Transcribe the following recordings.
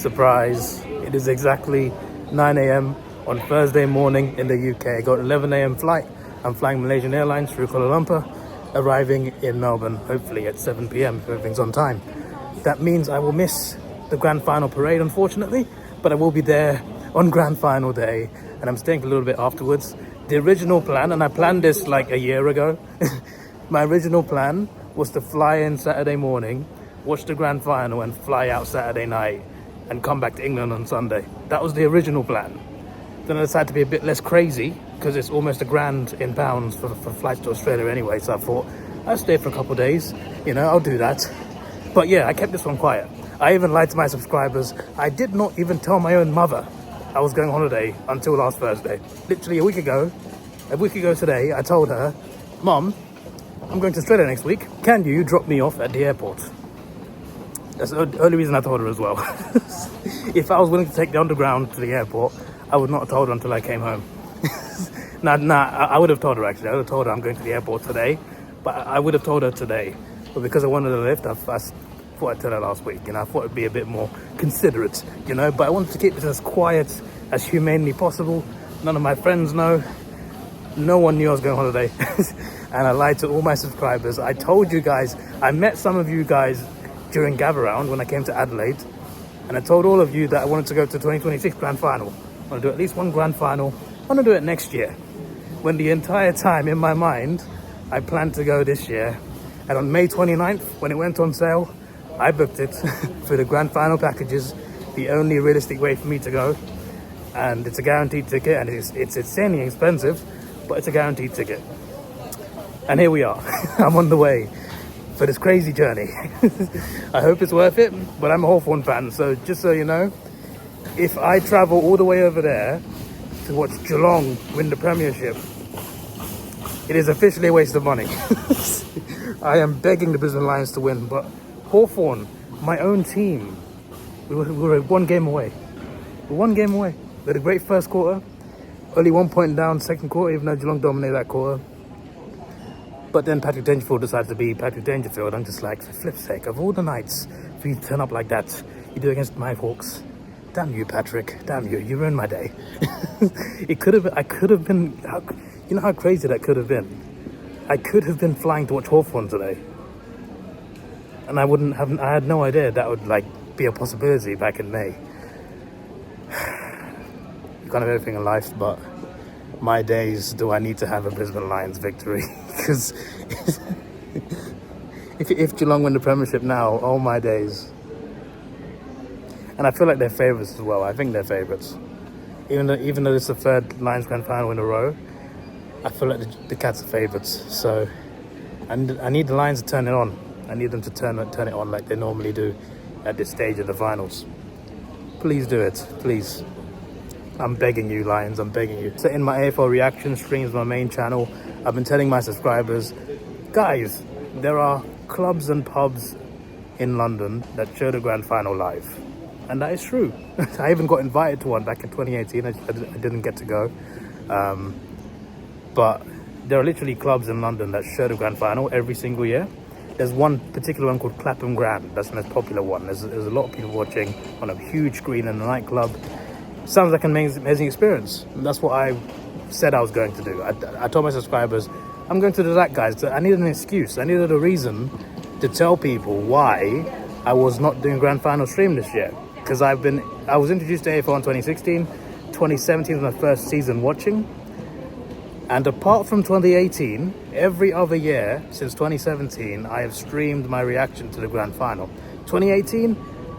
Surprise. It is exactly 9 a.m. on Thursday morning in the UK. I got 11 a.m. flight. I'm flying Malaysian Airlines through Kuala Lumpur, arriving in Melbourne, hopefully at 7 p.m. if everything's on time. That means I will miss the grand final parade, unfortunately, but I will be there on grand final day, and I'm staying a little bit afterwards. The original plan, and I planned this like a year ago, my original plan was to fly in Saturday morning, watch the grand final and fly out Saturday night and come back to England on Sunday. That was the original plan. Then I decided to be a bit less crazy because it's almost £1,000 in pounds for flights to Australia anyway. So I thought I'll stay for a couple of days, I'll do that. But yeah, I kept this one quiet. I even lied to my subscribers. I did not even tell my own mother I was going on holiday until last Thursday. Literally a week ago today, I told her, Mom, I'm going to Australia next week. Can you drop me off at the airport? That's the only reason I told her as well. If I was willing to take the underground to the airport, I would not have told her until I came home. I would have told her actually. I would have told her I'm going to the airport today, but I would have told her today. But because I wanted a lift, I thought I'd tell her last week. I thought it'd be a bit more considerate, but I wanted to keep this as quiet, as humanely possible. None of my friends know. No one knew I was going on holiday. And I lied to all my subscribers. I told you guys, I met some of you guys during Gather Round when I came to Adelaide, and I told all of you that I wanted to go to 2026 Grand Final. I want to do at least one Grand Final. I want to do it next year. When the entire time in my mind, I planned to go this year. And on May 29th, when it went on sale, I booked it for the Grand Final packages, the only realistic way for me to go. And it's a guaranteed ticket, and it's insanely expensive, but it's a guaranteed ticket. And here we are. I'm on the way for this crazy journey. I hope it's worth it, but I'm a Hawthorn fan, so just so you know, if I travel all the way over there to watch Geelong win the Premiership, it is officially a waste of money. I am begging the Brisbane Lions to win, but Hawthorn, my own team, we were one game away. We're one game away. We had a great first quarter, only 1 point down second quarter, even though Geelong dominated that quarter. But then Patrick Dangerfield decided to be Patrick Dangerfield. I'm just like, for flip's sake, of all the nights for you to turn up like that, you do against my Hawks. Damn you, Patrick. Damn you. You ruined my day. I could have been, you know how crazy that could have been? I could have been flying to watch Hawthorn today. And I had no idea that would be a possibility back in May. You can't have everything in life, but my days do I need to have a Brisbane Lions victory. Because if Geelong win the Premiership now, oh my days. And I feel like they're favourites as well. I think they're favourites. Even though it's the third Lions Grand Final in a row, I feel like the Cats are favourites. So I need the Lions to turn it on. I need them to turn it on like they normally do at this stage of the finals. Please do it, please. I'm begging you, Lions, I'm begging you. So in my AFL reaction streams, my main channel, I've been telling my subscribers, guys, there are clubs and pubs in London that show the Grand Final live. And that is true. I even got invited to one back in 2018. I didn't get to go. But there are literally clubs in London that show the Grand Final every single year. There's one particular one called Clapham Grand. That's the most popular one. There's a lot of people watching on a huge screen in a nightclub. Sounds like an amazing experience. And that's what I said I was going to do. I told my subscribers, I'm going to do that, guys. I needed an excuse. I needed a reason to tell people why I was not doing Grand Final stream this year. Because I was introduced to AFL in 2016. 2017 was my first season watching. And apart from 2018, every other year since 2017, I have streamed my reaction to the Grand Final. 2018,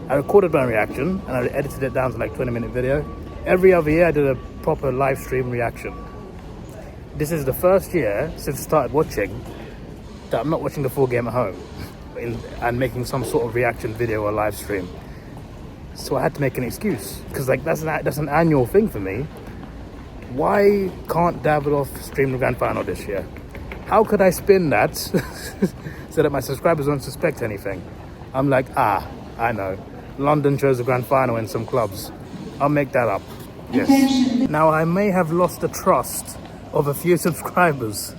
I recorded my reaction and I edited it down to 20-minute video. Every other year I did a proper live stream reaction. This is the first year since I started watching that I'm not watching the full game at home and making some sort of reaction video or live stream. So I had to make an excuse because that's an annual thing for me. Why can't Davidoff stream the Grand Final this year? How could I spin that so that my subscribers don't suspect anything? I'm like, I know. London shows the Grand Final in some clubs. I'll make that up. Yes. Now, I may have lost the trust of a few subscribers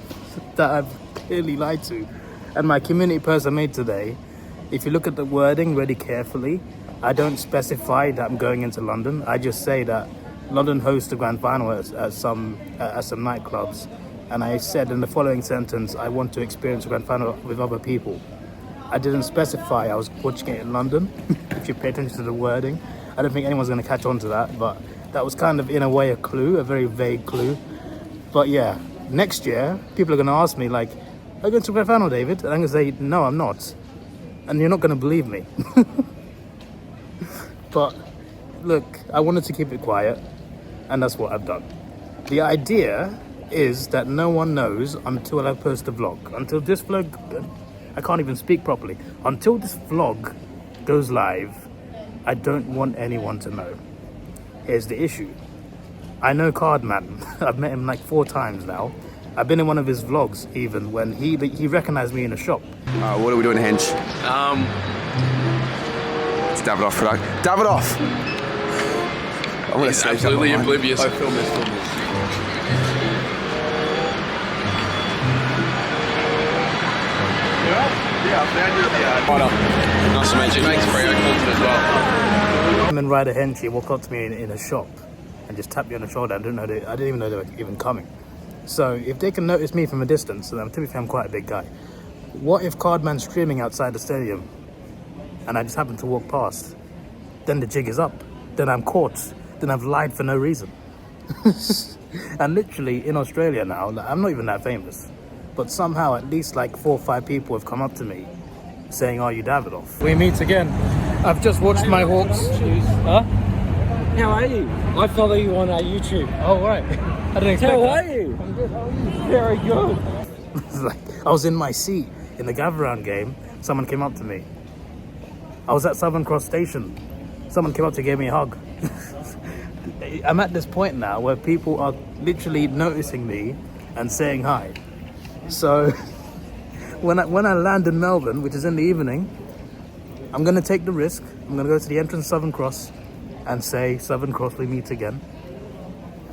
that I've clearly lied to. And my community post I made today, if you look at the wording really carefully, I don't specify that I'm going into London. I just say that London hosts the grand final at some nightclubs, and I said in the following sentence, I want to experience the grand final with other people. I didn't specify I was watching it in London. If you pay attention to the wording, I don't think anyone's going to catch on to that, but that was kind of in a way a clue, a very vague clue. But yeah, next year people are going to ask me like, are you going to the grand final, David? And I'm going to say, no, I'm not. And you're not going to believe me. But look, I wanted to keep it quiet, and that's what I've done. The idea is that no one knows until I post the vlog. Until this vlog, I can't even speak properly. Until this vlog goes live, I don't want anyone to know. Here's the issue. I know Cardman. I've met him like 4 times now. I've been in one of his vlogs even when he recognized me in a shop. What are we doing, Hinge? It's Davidoff product. Davidoff! I'm gonna He's absolutely oblivious. Oh, film this. Yeah, I found you. Nice to meet you. Makes very confident as well. Him and Ryder Henchy walked up to me in a shop and just tapped me on the shoulder. I didn't even know they were even coming. So if they can notice me from a distance, then to be fair, I'm quite a big guy. What if Cardman's streaming outside the stadium and I just happen to walk past? Then the jig is up. Then I'm caught. Then I've lied for no reason. And literally in Australia now, I'm not even that famous, but somehow at least like 4 or 5 people have come up to me saying, are you Davidoff? We meet again. I've just watched my Hawks. Huh? How are you? I follow you on YouTube. Oh, right. I didn't expect How that. are you? I'm good. How are you? Very good. Like, I was in my seat in the Gather-Round game. Someone came up to me. I was at Southern Cross Station. Someone came up to give me a hug. I'm at this point now where people are literally noticing me and saying hi. So when I land in Melbourne, which is in the evening, I'm going to take the risk. I'm going to go to the entrance Southern Cross and say, Southern Cross, we meet again.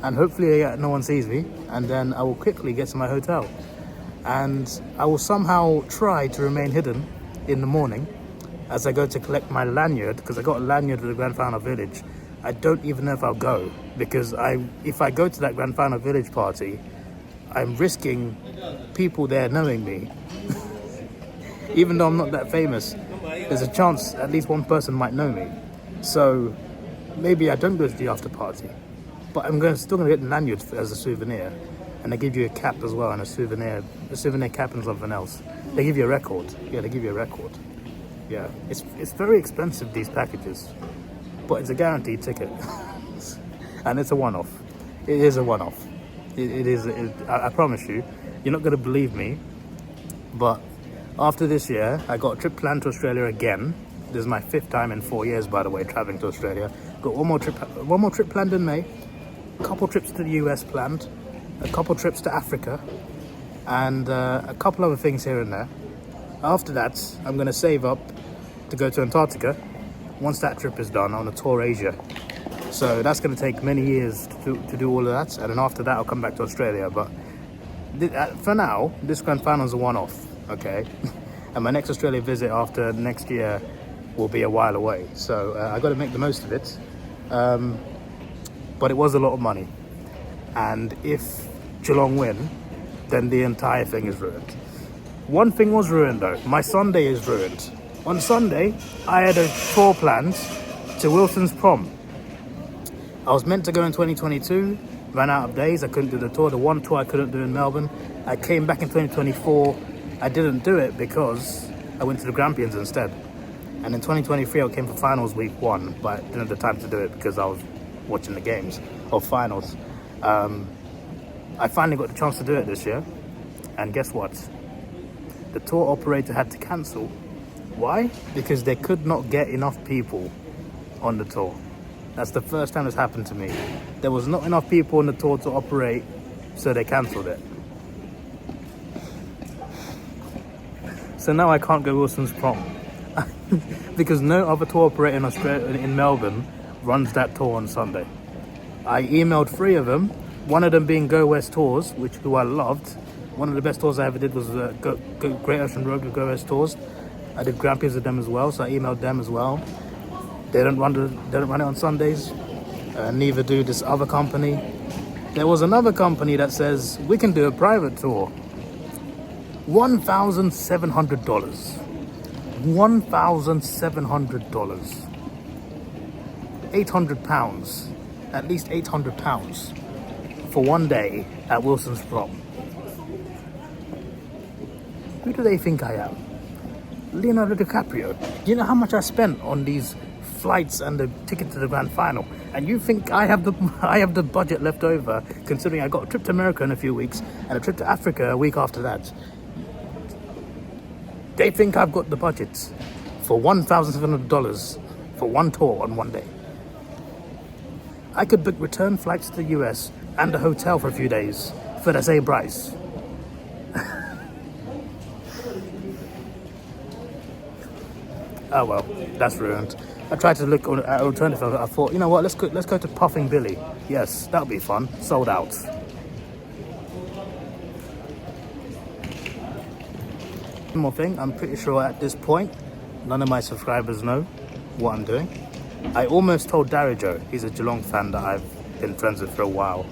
And hopefully no one sees me, and then I will quickly get to my hotel. And I will somehow try to remain hidden in the morning as I go to collect my lanyard, because I got a lanyard at the Grand Final Village. I don't even know if I'll go, because if I go to that Grand Final Village party, I'm risking people there knowing me. Even though I'm not that famous, there's a chance at least one person might know me. So maybe I don't go to the after party, but I'm still going to get the lanyard as a souvenir. And they give you a cap as well, and a souvenir cap and something else. They give you a record. Yeah, they give you a record. Yeah, it's very expensive, these packages, but it's a guaranteed ticket. And it's a one-off. It is a one-off. I promise you, you're not going to believe me, but after this year, I got a trip planned to Australia again. This is my 5th time in 4 years, by the way, traveling to Australia. Got one more trip planned in May. A couple trips to the US planned. A couple trips to Africa. And a couple other things here and there. After that, I'm going to save up to go to Antarctica. Once that trip is done, I want to tour Asia. So that's going to take many years to do all of that. And then after that, I'll come back to Australia. But for now, this Grand Final is a one-off, okay? And my next Australia visit after next year will be a while away. So I got to make the most of it. But it was a lot of money. And if Geelong win, then the entire thing is ruined. One thing was ruined though. My Sunday is ruined. On Sunday, I had a tour planned to Wilson's prom. I was meant to go in 2022, ran out of days, I couldn't do the tour. The one tour I couldn't do in Melbourne. I came back in 2024, I didn't do it because I went to the Grampians instead. And in 2023, I came for finals week 1, but I didn't have the time to do it because I was watching the games of finals. I finally got the chance to do it this year, and guess what? The tour operator had to cancel. Why? Because they could not get enough people on the tour. That's the first time it's happened to me. There was not enough people on the tour to operate, so they cancelled it. So now I can't go Wilson's prom. Because no other tour operator in Australia, in Melbourne, runs that tour on Sunday. I emailed 3 of them, one of them being Go West Tours, who I loved. One of the best tours I ever did was Great Ocean Road with Go West Tours. I did Grampians with them as well, so I emailed them as well. They don't run it on Sundays. Neither do this other company. There was another company that says we can do a private tour. $1,700. $1,700. £800. At least £800 for one day at Wilson's Prom. Who do they think I am? Leonardo DiCaprio. You know how much I spent on these flights and the ticket to the grand final, and you think I have the budget left over, considering I got a trip to America in a few weeks and a trip to Africa a week after that. They think I've got the budget for $1,700 for one tour on one day. I could book return flights to the US and a hotel for a few days for the same price. Oh well, that's ruined. I tried to look at alternative. I thought, you know what, let's go to Puffing Billy. Yes, that'll be fun. Sold out. One more thing, I'm pretty sure at this point, none of my subscribers know what I'm doing. I almost told Davidoff, he's a Geelong fan that I've been friends with for a while,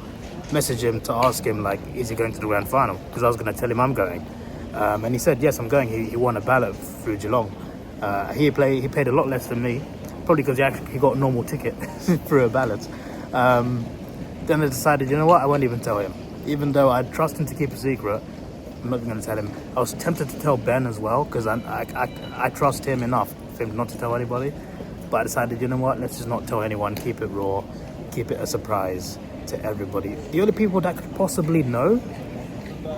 message him to ask him, like, is he going to the grand final? Because I was going to tell him I'm going. And he said, yes, I'm going. He won a ballot through Geelong. He paid a lot less than me, probably because he got a normal ticket through a ballot. Then I decided, you know what, I won't even tell him. Even though I trust him to keep a secret, I'm not going to tell him. I was tempted to tell Ben as well, because I trust him enough for him not to tell anybody. But I decided, you know what, let's just not tell anyone, keep it raw, keep it a surprise to everybody. The only people that could possibly know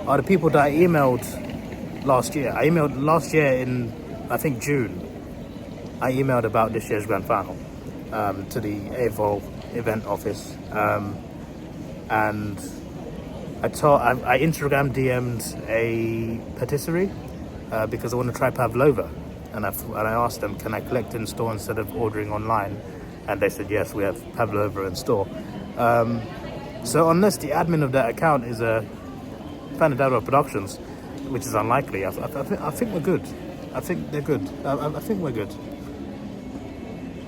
are the people that I emailed last year. I emailed last year in, I think, June. I emailed about this year's grand final to the AVOL event office. And I Instagram DM'd a patisserie because I want to try pavlova. And I asked them, can I collect in store instead of ordering online? And they said, yes, we have pavlova in store. So unless the admin of that account is a fan of Davidoff Productions, which is unlikely, I think we're good. I think they're good. I think we're good.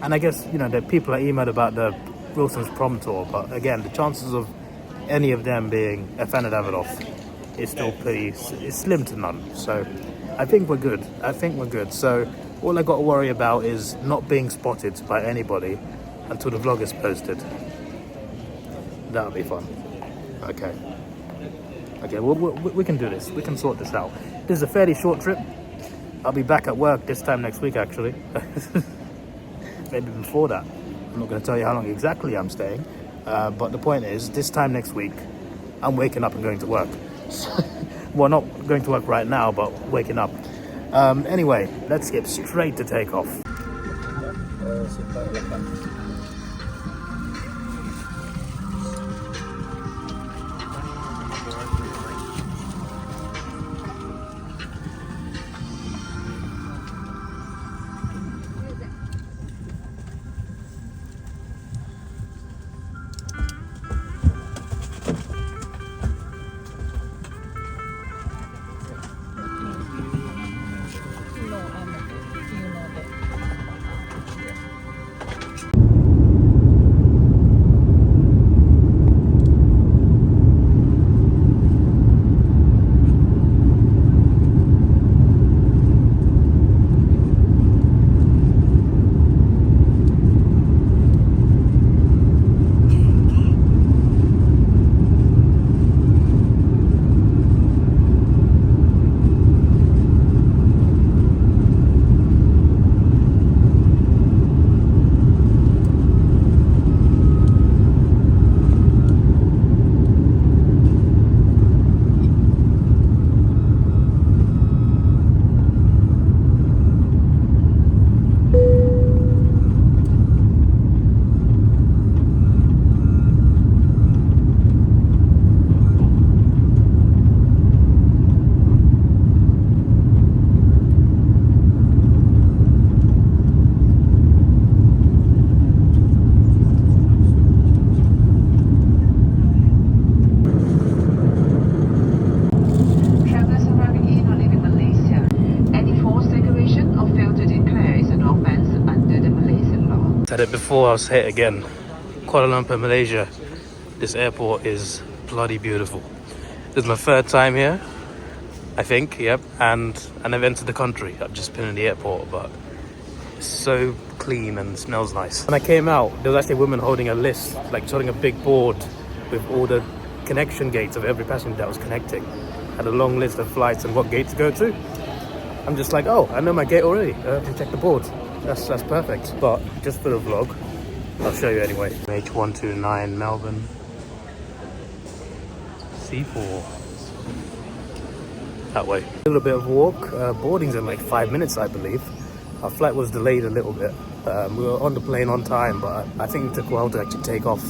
And I guess, you know, the people I emailed about the Wilson's Prom tour, but again, the chances of any of them being a fan of Davidoff is still it's slim to none. So I think we're good. So all I got to worry about is not being spotted by anybody until the vlog is posted. That'll be fun. Okay, we can do this. We can sort this out. This is a fairly short trip. I'll be back at work this time next week, actually. Maybe before that. I'm not going to tell you how long exactly I'm staying. But the point is, this time next week, I'm waking up and going to work. Well, not going to work right now, but waking up. Anyway, let's skip straight to takeoff. said it before, I'll say it again. Kuala Lumpur, Malaysia. This airport is bloody beautiful. This is my third time here, I think, yep. And I've entered the country. I've just been in the airport, but it's so clean and smells nice. When I came out, there was actually a woman holding a list, like holding a big board with all the connection gates of every passenger that was connecting. Had a long list of flights and what gate to go to. I'm just like, oh, I know my gate already. I have to check the board. That's perfect. But just for the vlog, I'll show you anyway. H129 Melbourne. C4. That way. A little bit of walk. Boarding's in like 5 minutes, I believe. Our flight was delayed a little bit. We were on the plane on time, but I think it took a while to actually take off.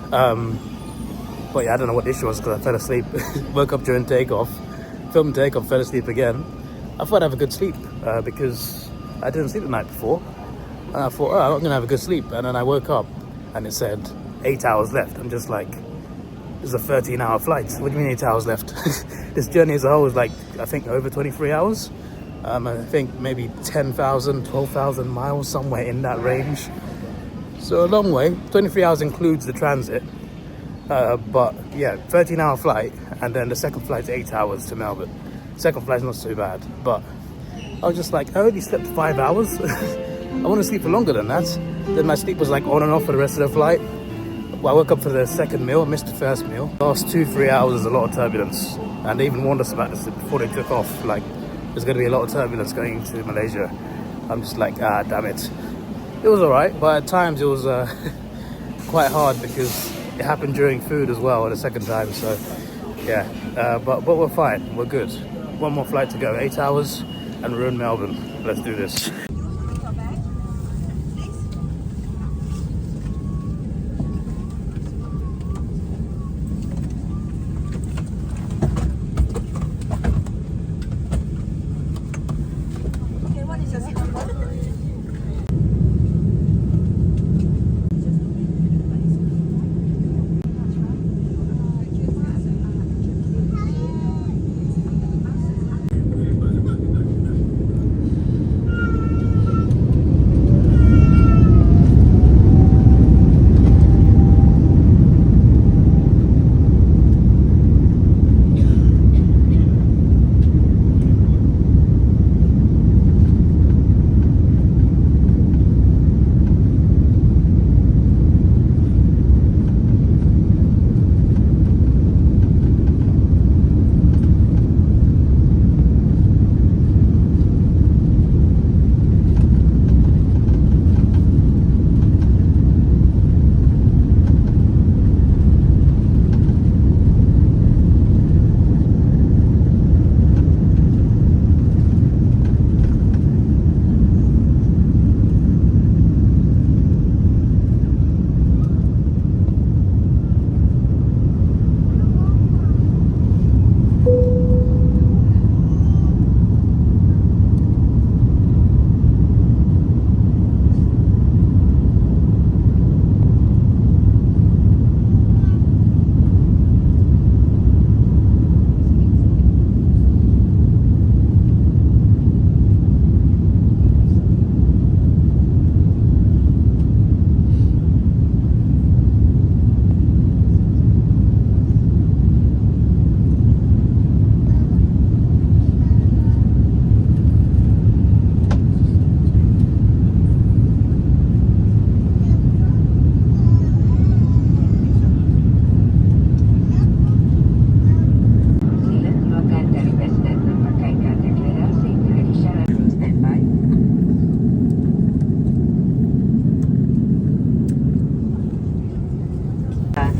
But yeah, I don't know what the issue was because I fell asleep. Woke up during takeoff, filmed takeoff, fell asleep again. I thought I'd have a good sleep because I didn't sleep the night before. And I thought, oh, I'm gonna have a good sleep. And then I woke up and it said 8 hours left. I'm just like, this is a 13-hour flight. What do you mean 8 hours left? This journey as a whole was like, I think over 23 hours. I think maybe 10,000, 12,000 miles, somewhere in that range. So a long way. 23 hours includes the transit. But yeah, 13-hour flight. And then the second flight's 8 hours to Melbourne. Second flight's not too bad. But I was just like, I only slept 5 hours. I want to sleep for longer than that. Then my sleep was like on and off for the rest of the flight. Well, I woke up for the second meal, I missed the first meal. Last 2-3 hours is a lot of turbulence. And they even warned us about this before they took off. Like, there's going to be a lot of turbulence going to Malaysia. I'm just like, damn it. It was alright, but at times it was quite hard because it happened during food as well the second time. So, yeah, but we're fine, we're good. One more flight to go, 8 hours, and we're in Melbourne. Let's do this.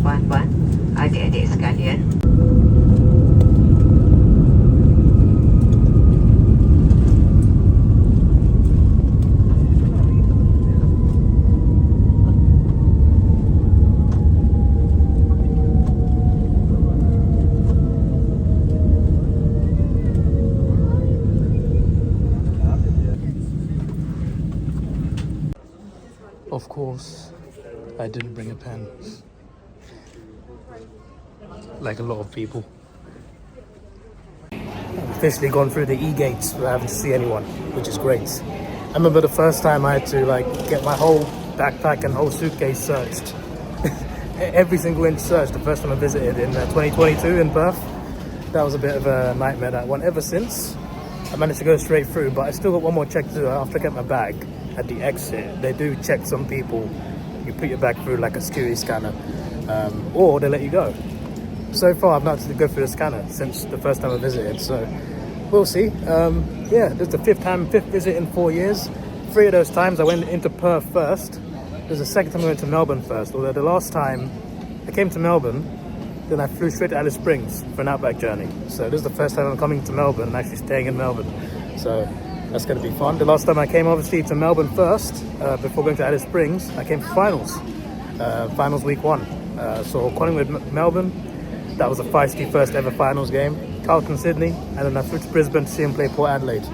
Puan-puan, adik-adik sekalian. Of course, I didn't bring a pen. Like a lot of people. I've officially gone through the e-gates without having to see anyone, which is great. I remember the first time I had to like get my whole backpack and whole suitcase searched. Every single inch searched the first time I visited in 2022 in Perth. That was a bit of a nightmare, that one. Ever since, I managed to go straight through, but I still got one more check to do. After I get my bag at the exit, they do check some people. You put your bag through like a security scanner, or they let you go. So far, I've not had to go through the scanner since the first time I visited, so we'll see. Yeah, this is the fifth visit in 4 years. 3 of those times I went into Perth first. There's a second time I went to Melbourne first, although the last time I came to Melbourne, then I flew straight to Alice Springs for an outback journey. So this is the first time I'm coming to Melbourne and actually staying in Melbourne. So that's going to be fun. The last time I came obviously to Melbourne first, before going to Alice Springs, I came for finals. Finals week 1. So Collingwood Melbourne, that was a feisty first ever finals game. Carlton Sydney, and then I flew to Brisbane to see him play Port Adelaide.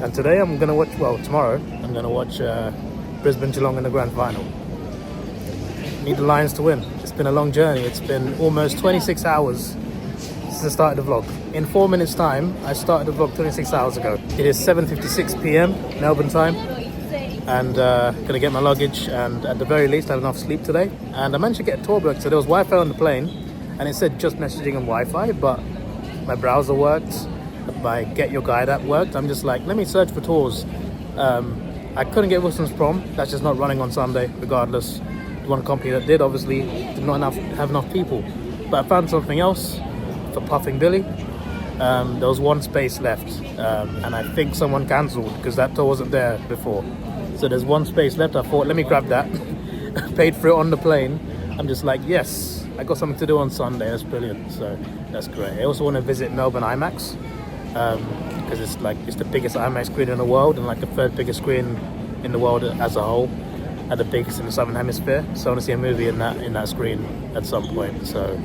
And today I'm going to watch, well tomorrow, I'm going to watch Brisbane Geelong in the grand final. Need the Lions to win. It's been a long journey. It's been almost 26 hours since I started the vlog. In 4 minutes time, I started the vlog 26 hours ago. It is 7:56 p.m. Melbourne time, and gonna get my luggage, and at the very least I have enough sleep today. And I managed to get a tour booked, so there was Wi-Fi on the plane, and it said just messaging and Wi-Fi, but my browser worked, my Get Your Guide app worked. I'm just like, let me search for tours. I couldn't get Wilson's Prom. That's just not running on Sunday, regardless. The one company that did obviously did not have enough people. But I found something else for Puffing Billy. There was one space left, and I think someone cancelled because that tour wasn't there before. So there's one space left. I thought, let me grab that. Paid for it on the plane. I'm just like, yes, I got something to do on Sunday. That's brilliant. So that's great. I also want to visit Melbourne IMAX. Because it's the biggest IMAX screen in the world, and like the 3rd biggest screen in the world as a whole, and the biggest in the Southern Hemisphere. So I want to see a movie in that screen at some point. So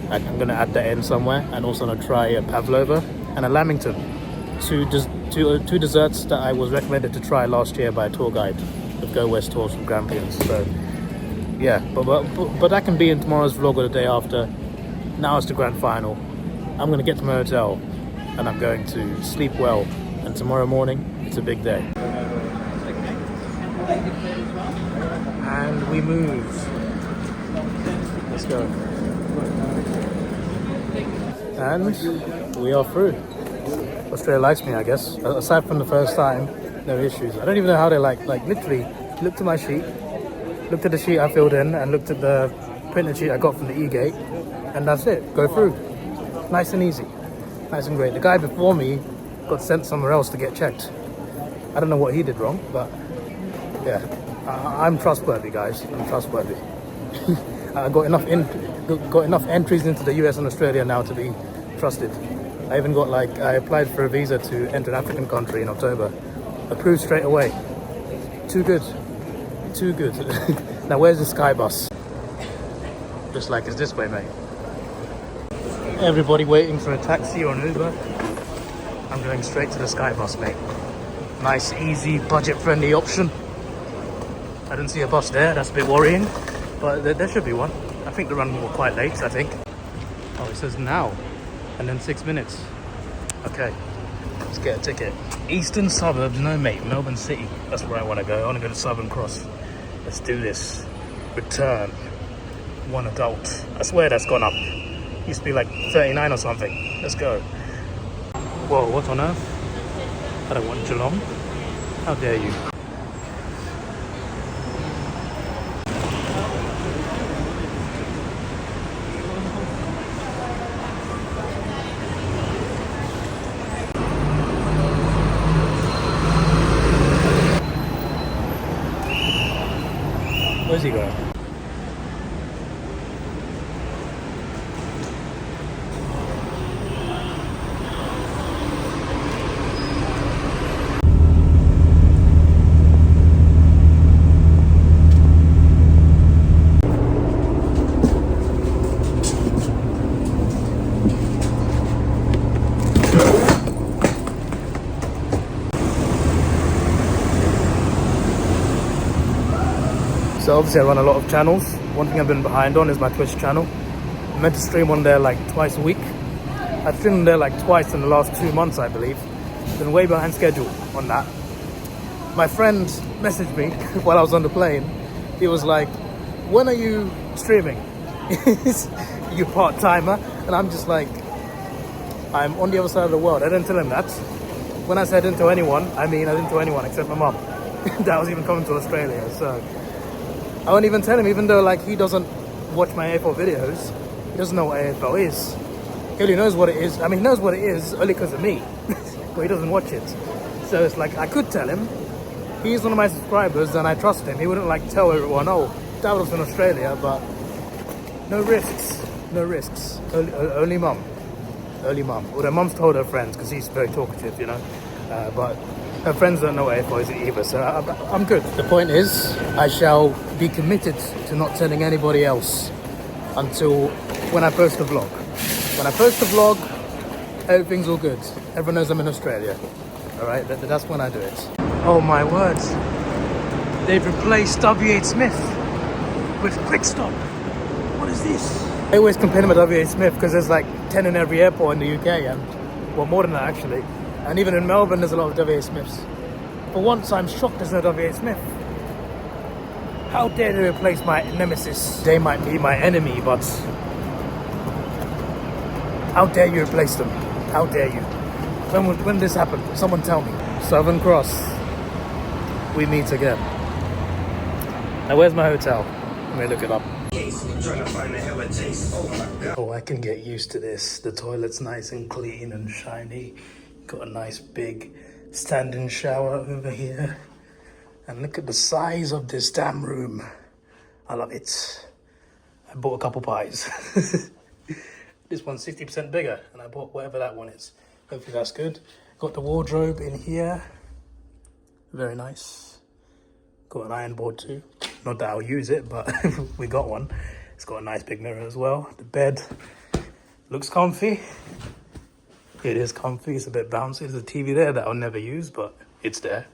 I'm going to add that in somewhere, and also going to try a pavlova and a lamington, two desserts that I was recommended to try last year by a tour guide of Go West Tours from Grampians. So yeah, but that can be in tomorrow's vlog or the day after. Now it's the grand final. I'm going to get to my hotel, and I'm going to sleep well, and tomorrow morning it's a big day. And we move. Let's go. And we are through. Australia likes me, I guess. Aside from the first time, no issues. I don't even know how they literally looked at my sheet, looked at the sheet I filled in, and looked at the printed sheet I got from the E-gate, and that's it. Go through. Nice and easy. Nice and great. The guy before me got sent somewhere else to get checked. I don't know what he did wrong, but yeah, I'm trustworthy, guys. I'm trustworthy. I got enough entries into the US and Australia now to be trusted. I even got I applied for a visa to enter an African country in October. Approved straight away. Too good. Too good. Now where's the Sky Bus? Just like it's this way, mate. Everybody waiting for a taxi or an Uber. I'm going straight to the Sky Bus, mate. Nice, easy, budget-friendly option. I didn't see a bus there. That's a bit worrying, but there should be one. I think the run were quite late, I think. Oh, it says now, and then 6 minutes. Okay, let's get a ticket. Eastern suburbs, no mate, Melbourne City. That's where I want to go. I want to go to Southern Cross. Let's do this. Return. One adult. I swear that's gone up. Used to be like 39 or something. Let's go. Whoa, what on earth? I don't want Geelong. How dare you? Where's he going? So obviously I run a lot of channels. One thing I've been behind on is my Twitch channel. I'm meant to stream on there like twice a week. I've streamed on there like twice in the last 2 months, I believe. Been way behind schedule on that. my friend messaged me while I was on the plane. He was like, when are you streaming? You part-timer? And I'm just like, I'm on the other side of the world. I didn't tell him that. When I said I didn't tell anyone, I mean I didn't tell anyone except my mum. That was even coming to Australia. So I won't even tell him, even though like he doesn't watch my AFL videos. He doesn't know what AFL is. He only knows what it is. I mean, he knows what it is only because of me. But he doesn't watch it. So it's like, I could tell him. He's one of my subscribers and I trust him. He wouldn't like tell everyone, oh, Davidoff's in Australia, but no risks. No risks. Only mum. Only mum. Well, her mum's told her friends because he's very talkative, you know. But her friends don't know what AFL is either, so I'm good. The point is, I shall be committed to not telling anybody else until when I post a vlog. When I post a vlog, everything's all good. Everyone knows I'm in Australia. All right, that's when I do it. Oh my words. They've replaced W.H. Smith with Quick Stop. What is this? I always compare them with W.H. Smith because there's like 10 in every airport in the UK, and well, more than that actually. And even in Melbourne, there's a lot of W.H. Smiths. For once, I'm shocked there's no W.H. Smith. How dare they replace my nemesis? They might be my enemy, but how dare you replace them? How dare you? When this happened? Someone tell me. Southern Cross. We meet again. Now, where's my hotel? Let me look it up. Oh, I can get used to this. The toilet's nice and clean and shiny. Got a nice big standing shower over here. And look at the size of this damn room. I love it. I bought a couple pies. This one's 60% bigger, and I bought whatever that one is. Hopefully that's good. Got the wardrobe in here. Very nice. Got an iron board too. Not that I'll use it, but we got one. It's got a nice big mirror as well. The bed looks comfy. It is comfy. It's a bit bouncy. There's a TV there that I'll never use, but it's there.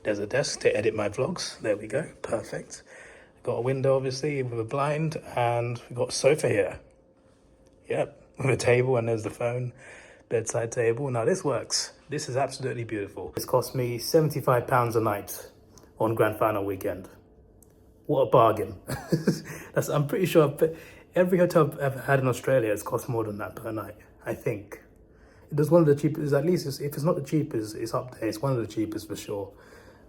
There's a desk to edit my vlogs. There we go. Perfect. Got a window, obviously, with a blind, and we've got a sofa here. Yep, with a table, and there's the phone. Bedside table. Now this works. This is absolutely beautiful. It's cost me £75 a night on Grand Final weekend. What a bargain. I'm pretty sure every hotel I've ever had in Australia has cost more than that per night, I think. It was one of the cheapest, at least if it's not the cheapest, it's up there. It's one of the cheapest for sure.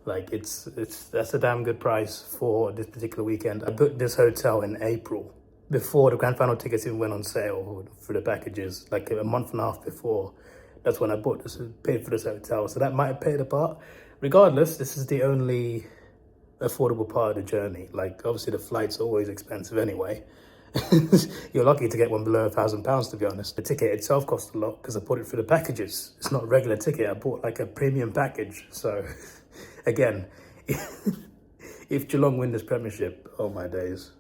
Like that's a damn good price for this particular weekend. I booked this hotel in April, before the Grand Final tickets even went on sale for the packages, like a month and a half before. That's when I bought this, paid for this hotel. So that might have paid a part. Regardless, this is the only affordable part of the journey. Like obviously the flight's always expensive anyway. You're lucky to get one below £1,000, to be honest. The ticket itself cost a lot because I bought it for the packages. It's not a regular ticket. I bought like a premium package. So again, if Geelong win this premiership, oh my days.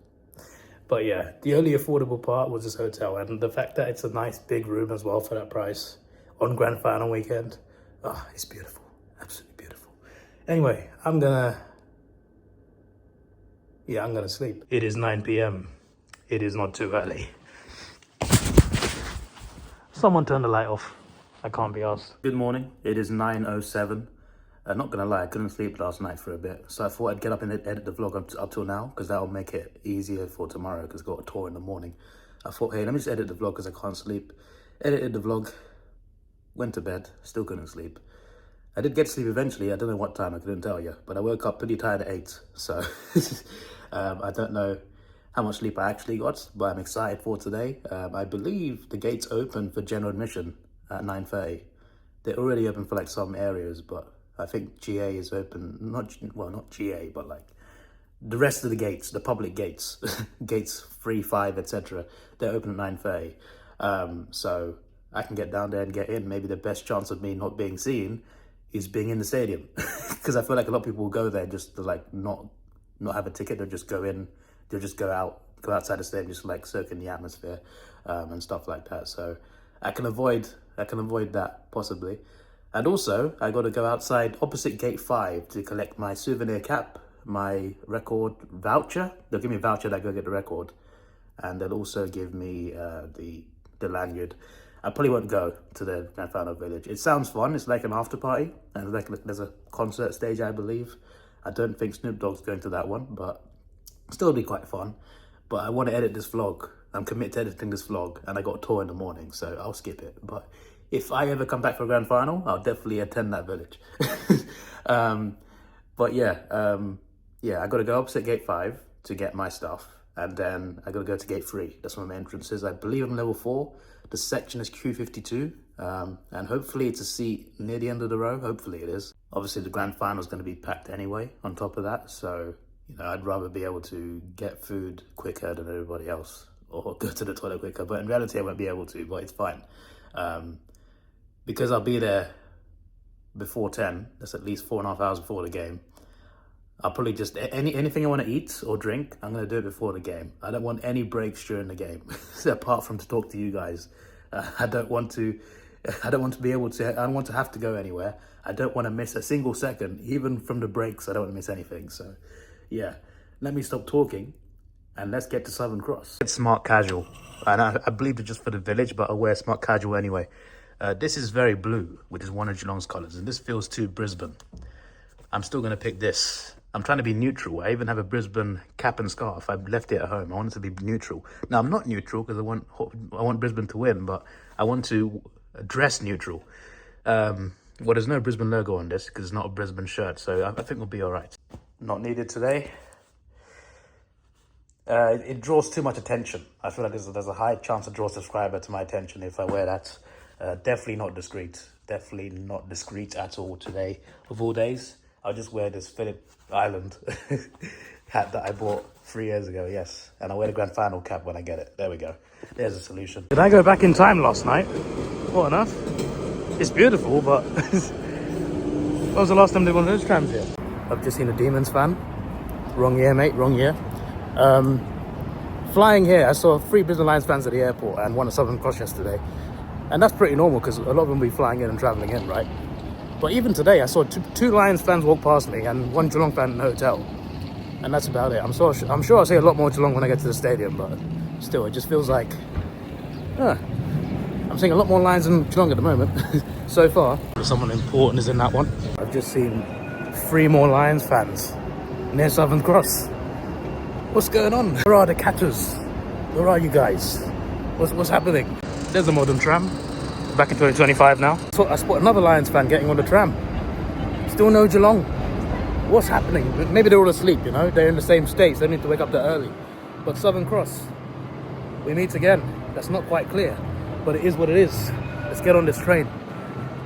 But yeah, the only affordable part was this hotel, and the fact that it's a nice big room as well for that price on Grand Final weekend. Ah, it's beautiful. Absolutely beautiful. Anyway, I'm gonna sleep. It is 9 p.m. It is not too early. Someone turn the light off. I can't be asked. Good morning. It is 9:07. Not gonna lie, I couldn't sleep last night for a bit, so I thought I'd get up and edit the vlog up till now, because that'll make it easier for tomorrow, because I've got a tour in the morning. I thought, hey, let me just edit the vlog because I can't sleep. Edited the vlog, went to bed, still couldn't sleep. I did get sleep eventually. I don't know what time, I couldn't tell you, but I woke up pretty tired at 8, so I don't know how much sleep I actually got, but I'm excited for today. I believe the gates open for general admission at 9:30. They're already open for like some areas, but I think GA is open, not GA, but like the rest of the gates, the public gates, gates 3, 5, etc. They're open at 9:30. So I can get down there and get in. Maybe the best chance of me not being seen is being in the stadium, because I feel like a lot of people will go there just to like not have a ticket. They'll just go in, they'll just go outside the stadium, just like soak in the atmosphere and stuff like that. So I can avoid that possibly. And also, I got to go outside opposite gate 5 to collect my souvenir cap, my record voucher. They'll give me a voucher that I go get the record, and they'll also give me the lanyard. I probably won't go to the Grand Final Village. It sounds fun. It's like an after party, and there's a concert stage, I believe. I don't think Snoop Dogg's going to that one, but still be quite fun. But I want to edit this vlog. I'm committed to editing this vlog, and I got a tour in the morning, so I'll skip it. But if I ever come back for a Grand Final, I'll definitely attend that village. But yeah, I got to go opposite gate 5 to get my stuff, and then I got to go to gate 3. That's where my entrance is. I believe I'm level 4. The section is Q52, and hopefully it's a seat near the end of the row. Hopefully it is. Obviously the Grand Final is going to be packed anyway on top of that, so you know, I'd rather be able to get food quicker than everybody else, or go to the toilet quicker, but in reality I won't be able to, but it's fine. Because I'll be there before 10, that's at least 4.5 hours before the game. I'll probably just, anything I want to eat or drink, I'm going to do it before the game. I don't want any breaks during the game, apart from to talk to you guys. I don't want to be able to, I don't want to have to go anywhere. I don't want to miss a single second, even from the breaks. I don't want to miss anything. So yeah, let me stop talking and let's get to Southern Cross. It's smart casual, and I believe it's just for the village, but I'll wear smart casual anyway. This is very blue, which is one of Geelong's colours, and this feels too Brisbane. I'm still going to pick this. I'm trying to be neutral. I even have a Brisbane cap and scarf. I've left it at home. I want it to be neutral. Now, I'm not neutral because I want Brisbane to win, but I want to dress neutral. Well, there's no Brisbane logo on this because it's not a Brisbane shirt, so I think we'll be all right. Not needed today. It draws too much attention. I feel like there's a high chance to draw a subscriber to my attention if I wear that. Definitely not discreet. Definitely not discreet at all today. Of all days, I'll just wear this Phillip Island hat that I bought 3 years ago, yes. And I'll wear the Grand Final cap when I get it. There we go. There's a solution. Did I go back in time last night? What on earth? It's beautiful, but when was the last time they did one of those trams here? I've just seen a Demons fan. Wrong year, mate, wrong year. Flying here, I saw 3 Brisbane Lions fans at the airport and 1 at Southern Cross yesterday. And that's pretty normal because a lot of them will be flying in and travelling in, right? But even today, I saw two Lions fans walk past me and 1 Geelong fan in the hotel. And that's about it. I'm sure I'll see a lot more Geelong when I get to the stadium, but still, it just feels like... I'm seeing a lot more Lions than Geelong at the moment, so far. Someone important is in that one. I've just seen 3 more Lions fans near Southern Cross. What's going on? Where are the catchers? Where are you guys? What's happening? There's a modern tram. Back in 2025 now. So I spot another Lions fan getting on the tram. Still no Geelong. What's happening? Maybe they're all asleep, you know? They're in the same state, so they need to wake up that early. But Southern Cross, we meet again. That's not quite clear, but it is what it is. Let's get on this train.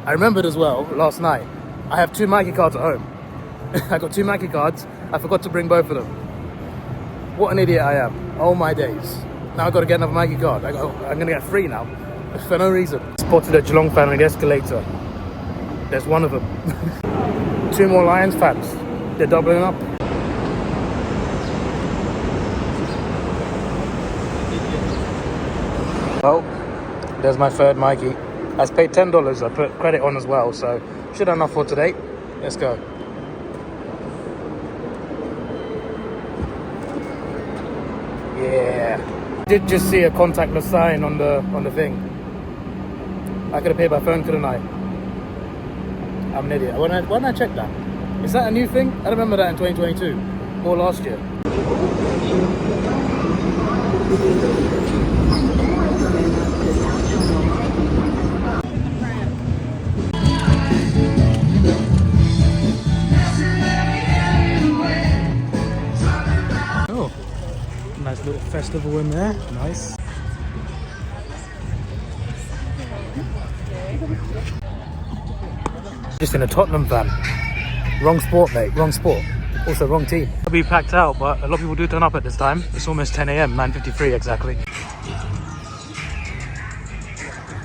I remembered as well, last night, I have 2 Mikey cards at home. I got 2 Mikey cards. I forgot to bring both of them. What an idiot I am. Oh my days. Now I've got to get another Mikey card. I'm going to get 3 now. For no reason. Spotted a Geelong fan on the escalator. There's 1 of them. 2 more Lions fans. They're doubling up. Well, there's my 3rd Mikey. I paid $10. I put credit on as well, so should have enough for today. Let's go. Yeah. Did just see a contactless sign on the thing. I could have paid by phone, couldn't I? I'm an idiot. Why didn't I check that? Is that a new thing? I remember that in 2022 or last year. Oh, nice little festival in there. Nice. Just in a Tottenham van. Wrong sport, mate. Wrong sport. Also wrong team. It'll be packed out, but a lot of people do turn up at this time. It's almost 10 AM, 9:53 exactly.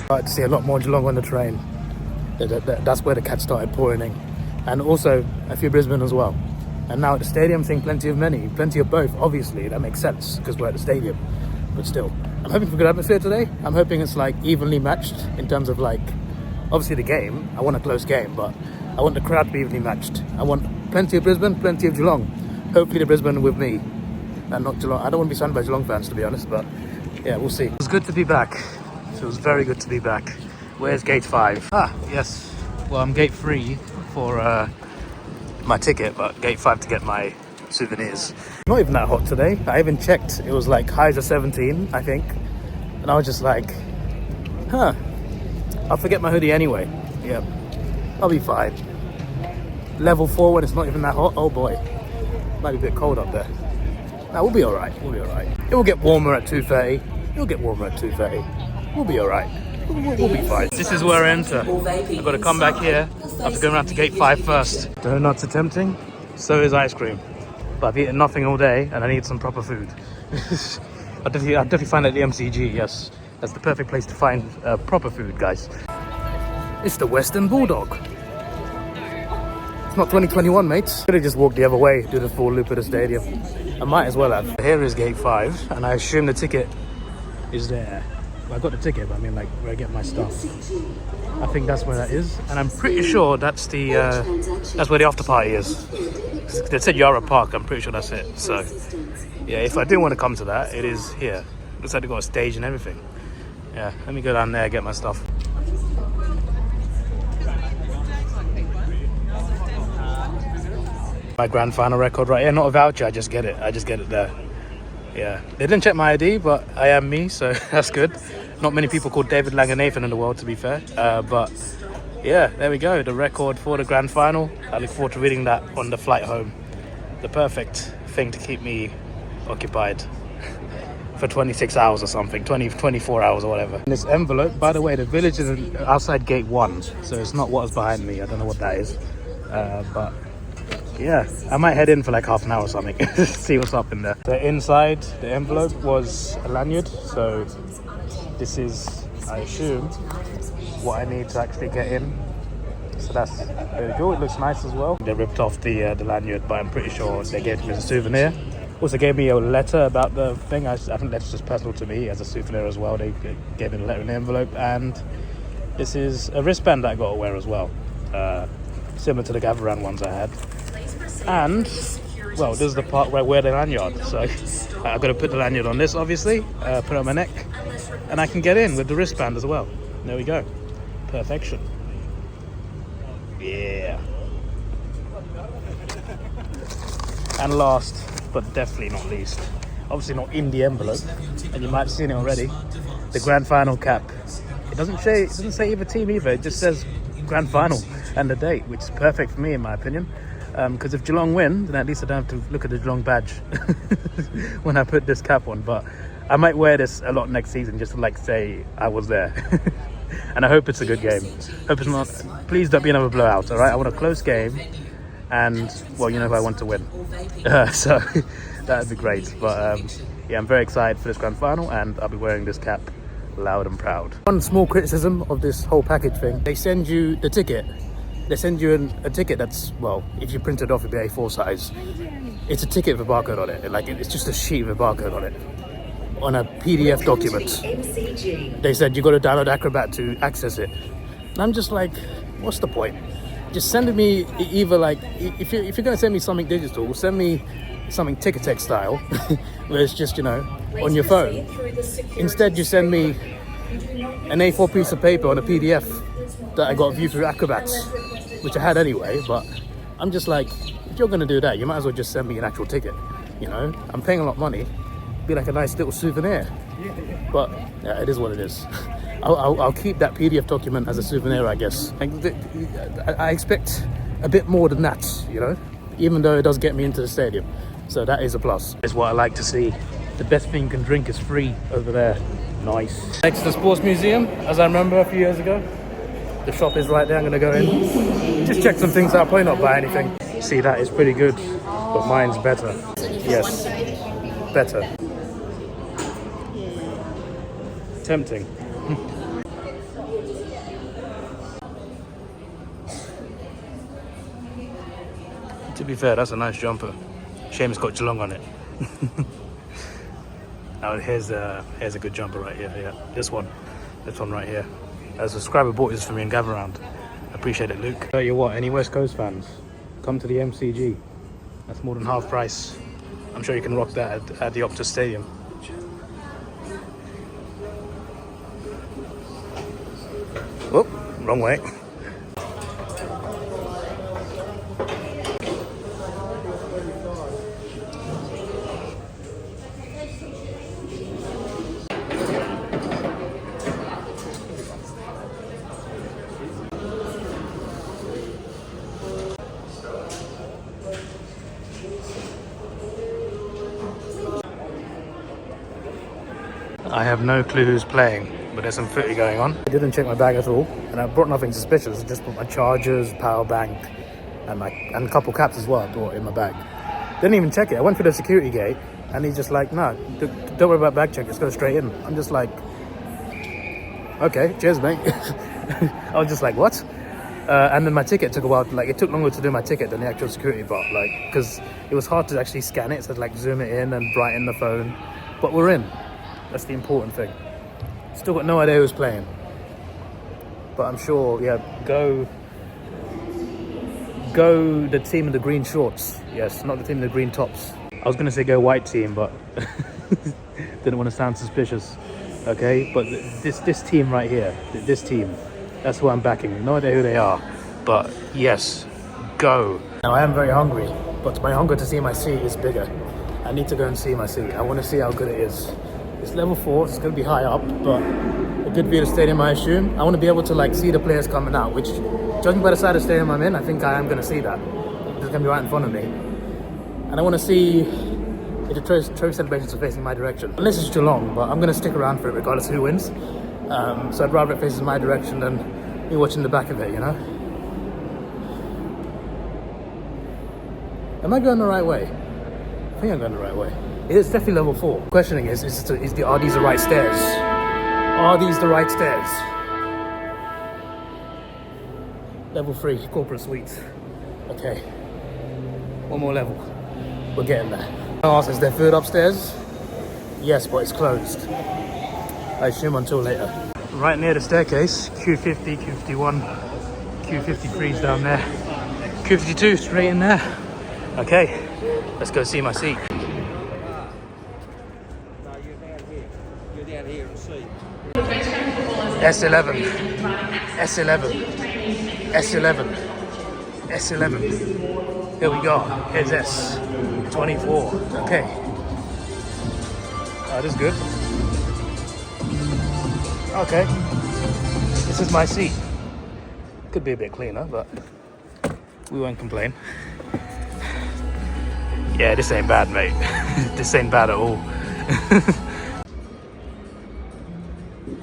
Right to see a lot more Geelong on the train. That's where the cats started pouring in. And also a few Brisbane as well. And now at the stadium, seeing plenty of both. Obviously, that makes sense because we're at the stadium. But still, I'm hoping for good atmosphere today. I'm hoping it's like evenly matched in terms of like, obviously the game. I want a close game, but I want the crowd to be evenly matched. I want plenty of Brisbane, plenty of Geelong. Hopefully the Brisbane with me and not Geelong. I don't want to be surrounded by Geelong fans, to be honest, but yeah, we'll see. It's good to be back. So it was very good to be back. Where's gate 5? Ah, yes. Well, I'm gate 3 for my ticket, but gate 5 to get my souvenirs. Not even that hot today. I even checked. It was like highs of 17, I think. And I was just like, huh. I'll forget my hoodie anyway. Yep. I'll be fine. Level 4 when it's not even that hot. Oh boy. Might be a bit cold up there. Nah, we'll be alright. We'll be alright. It will get warmer at 2:30. It'll get warmer at 2:30. We'll be alright. We'll be fine. This is where I enter. I've got to come back here. I have to go around to gate 5 first. Donuts are tempting. So is ice cream. But I've eaten nothing all day and I need some proper food. I'll definitely find at the MCG, yes. That's the perfect place to find proper food, guys. It's the Western Bulldog. It's not 2021, mates. Could have just walked the other way, do the full loop of the stadium. I might as well have. Here is gate 5, and I assume the ticket is there. Well, I got the ticket, but I mean, like, where I get my stuff. I think that's where that is, and I'm pretty sure that's the that's where the after party is. They said Yarra Park. I'm pretty sure that's it. So, yeah, if I do want to come to that, it is here. Looks like they got a stage and everything. Yeah, let me go down there and get my stuff. My grand final record right here, not a voucher, I just get it there. Yeah, they didn't check my ID, but I am me, so that's good. Not many people called David Langenathan in the world, to be fair, but yeah, there we go, the record for the grand final. I look forward to reading that on the flight home. The perfect thing to keep me occupied for 26 hours or something, 24 hours or whatever. In this envelope, by the way, the village is outside gate 1, so it's not what's behind me. I don't know what that is, but yeah, I might head in for like half an hour or something, see what's up in there. The inside, the envelope was a lanyard, so this is, I assume, what I need to actually get in. So that's very cool. It looks nice as well. They ripped off the lanyard, but I'm pretty sure they gave me as a souvenir. Also gave me a letter about the thing. I think that's just personal to me as a souvenir as well. They gave me a letter in the envelope, and this is a wristband that I got to wear as well, similar to the Gavaran ones I had. And well, this is the part where I wear the lanyard, so I've got to put the lanyard on this, obviously, put it on my neck, and I can get in with the wristband as well. There we go. Perfection. Yeah. And last but definitely not least, obviously not in the envelope, and you might have seen it already, the grand final cap. It doesn't say either team either, it just says grand final and the date, which is perfect for me in my opinion, because if Geelong win, then at least I don't have to look at the Geelong badge when I put this cap on. But I might wear this a lot next season just to like say I was there. And I hope it's a good game. Hope it's not, please don't be another blowout, all right? I want a close game, and well, you know, if I want to win, so that would be great. But yeah, I'm very excited for this grand final, and I'll be wearing this cap loud and proud. One small criticism of this whole package thing: they send you the ticket. They send you a ticket that's, well, if you print it off, it'd be A4 size. It's a ticket with a barcode on it. Like, it's just a sheet with a barcode on it, on a PDF document. They said you got to download Acrobat to access it. And I'm just like, what's the point? Just send me either, like, if you're going to send me something digital, send me something Ticketek style, where it's just, you know, on your phone. Instead, you send me an A4 piece of paper on a PDF that I got viewed through Acrobat, which I had anyway. But I'm just like, if you're going to do that, you might as well just send me an actual ticket. You know, I'm paying a lot of money. Be like a nice little souvenir. But yeah, it is what it is. I'll keep that PDF document as a souvenir, I guess. I expect a bit more than that, you know, even though it does get me into the stadium. So that is a plus. It's what I like to see. The best thing you can drink is free over there. Nice. Next to the Sports Museum, as I remember a few years ago. The shop is right there. I'm gonna go in, just check some things out, probably not buy anything. See, that is pretty good, but mine's better. Yes, better. Tempting. To be fair, that's a nice jumper. Shame it's got Geelong on it. Now here's a good jumper right here. Yeah, this one right here. A subscriber bought this for me in Gavaround. Appreciate it, Luke. Tell you what, any West Coast fans, come to the MCG. That's more than half price. I'm sure you can rock that at the Optus Stadium. Oh, wrong way. I have no clue who's playing, but there's some footy going on. I didn't check my bag at all, and I brought nothing suspicious. I just put my chargers, power bank, and a couple caps as well I brought in my bag. Didn't even check it. I went through the security gate, and he's just like, "No, don't worry about bag check. Just go straight in." I'm just like, "Okay, cheers, mate." I was just like, "What?" And then my ticket took a while. Like, it took longer to do my ticket than the actual security part. Like, because it was hard to actually scan it. So like zoom it in and brighten the phone. But we're in. That's the important thing. Still got no idea who's playing. But I'm sure, yeah, go the team in the green shorts. Yes, not the team in the green tops. I was going to say go white team, but didn't want to sound suspicious. Okay, but this team right here, this team, that's who I'm backing. No idea who they are, but yes, go. Now I am very hungry, but my hunger to see my seat is bigger. I need to go and see my seat. I want to see how good it is. It's level 4, it's going to be high up, but a good view of the stadium, I assume. I want to be able to like see the players coming out, which, judging by the side of the stadium I'm in, I think I am going to see that. It's going to be right in front of me. And I want to see if the trophy celebrations are facing my direction. Unless it's Geelong, but I'm going to stick around for it regardless of who wins. So I'd rather it faces my direction than me watching the back of it, you know? Am I going the right way? I think I'm going the right way. It's definitely level 4. Questioning is are these the right stairs? Are these the right stairs? Level 3, corporate suites. Okay. One more level. We're getting there. I asked, is there food upstairs? Yes, but it's closed. I assume until later. Right near the staircase, Q50, Q51, Q53 is down there. Q52 straight in there. Okay, let's go see my seat. S11, S11, S11, S11. Here we go. Here's S24. Okay. This is good. Okay. This is my seat. Could be a bit cleaner, but we won't complain. Yeah, this ain't bad, mate. This ain't bad at all.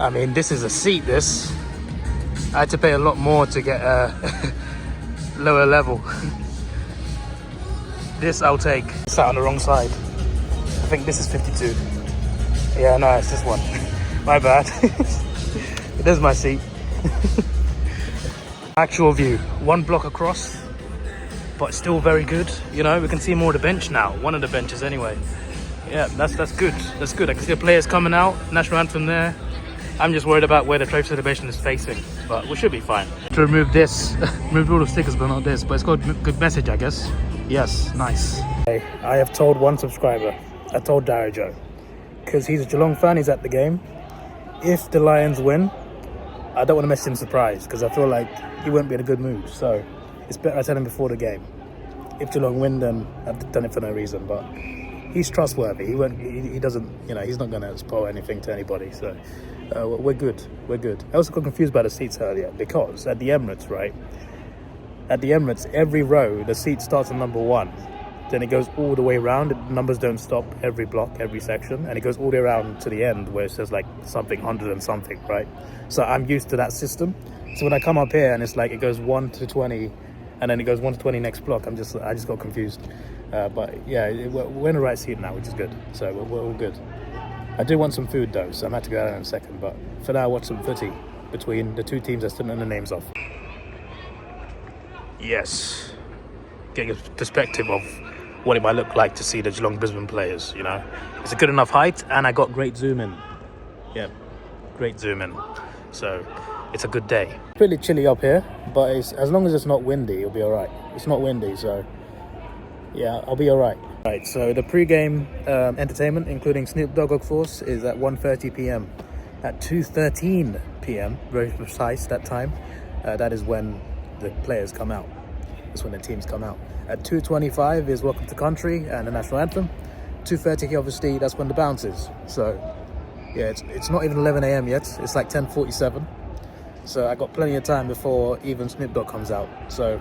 I mean, this is a seat, this. I had to pay a lot more to get a lower level. This I'll take. Sat on the wrong side. I think this is 52. Yeah, no, it's this one. My bad. There's my seat. Actual view. One block across, but still very good. You know, we can see more of the bench now. One of the benches anyway. Yeah, that's good. That's good. I can see the players coming out. National anthem there. I'm just worried about where the trophy celebration is facing, but we should be fine. To remove this, removed all the stickers, but not this. But it's got a good message, I guess. Yes, nice. Hey, I have told one subscriber. I told Davidoff, because he's a Geelong fan. He's at the game. If the Lions win, I don't want to mess him surprise, because I feel like he won't be in a good mood. So it's better I tell him before the game. If Geelong win, then I've done it for no reason. But he's trustworthy. He won't. He doesn't. You know, he's not going to spoil anything to anybody. So. We're good. We're good. I also got confused by the seats earlier because at the Emirates, right? At the Emirates, every row, the seat starts on number 1. Then it goes all the way around. The numbers don't stop every block, every section. And it goes all the way around to the end where it says like something 100 and something, right? So I'm used to that system. So when I come up here and it's like it goes 1 to 20 and then it goes 1 to 20 next block, I just got confused. But yeah, we're in the right seat now, which is good. So we're all good. I do want some food though, so I'm going to go out in a second, but for now, watch some footy between the two teams I still know the names of. Yes, getting a perspective of what it might look like to see the Geelong Brisbane players, you know. It's a good enough height, and I got great zoom in. Yeah, great zoom in. So it's a good day. Pretty chilly up here, but as long as it's not windy, it'll be all right. It's not windy, so yeah, I'll be all right. Right, so the pre-game entertainment, including Snoop Dogg, of course, is at 1:30 p.m. at 2:13 p.m, very precise that time. That is when the players come out. That's when the teams come out. At 2:25 is Welcome to Country and the National Anthem. 2:30 obviously, that's when the bounce is. So yeah, it's not even 11 a.m. yet. It's like 10:47. So I got plenty of time before even Snoop Dogg comes out. So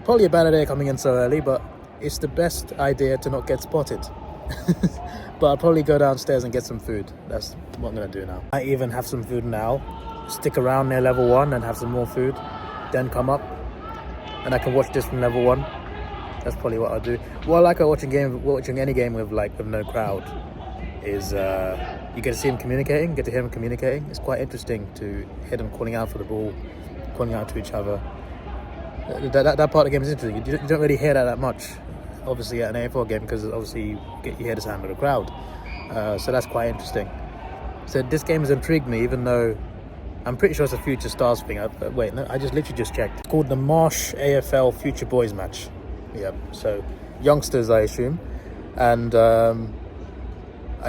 probably a bad idea coming in so early, but it's the best idea to not get spotted. But I'll probably go downstairs and get some food. That's what I'm gonna do now. I even have some food now. Stick around near level 1 and have some more food. Then come up and I can watch this from level 1. That's probably what I'll do. What I like about watching any game with no crowd is you get to see him communicating, get to hear him communicating. It's quite interesting to hear them calling out for the ball, calling out to each other. That part of the game is interesting. You don't really hear that much, obviously, at an AFL game, because obviously you hear the sound of the crowd. So that's quite interesting. So this game has intrigued me, even though I'm pretty sure it's a Future Stars thing. Wait, no, I literally just checked. It's called the Marsh AFL Future Boys Match. Yeah, so youngsters, I assume. And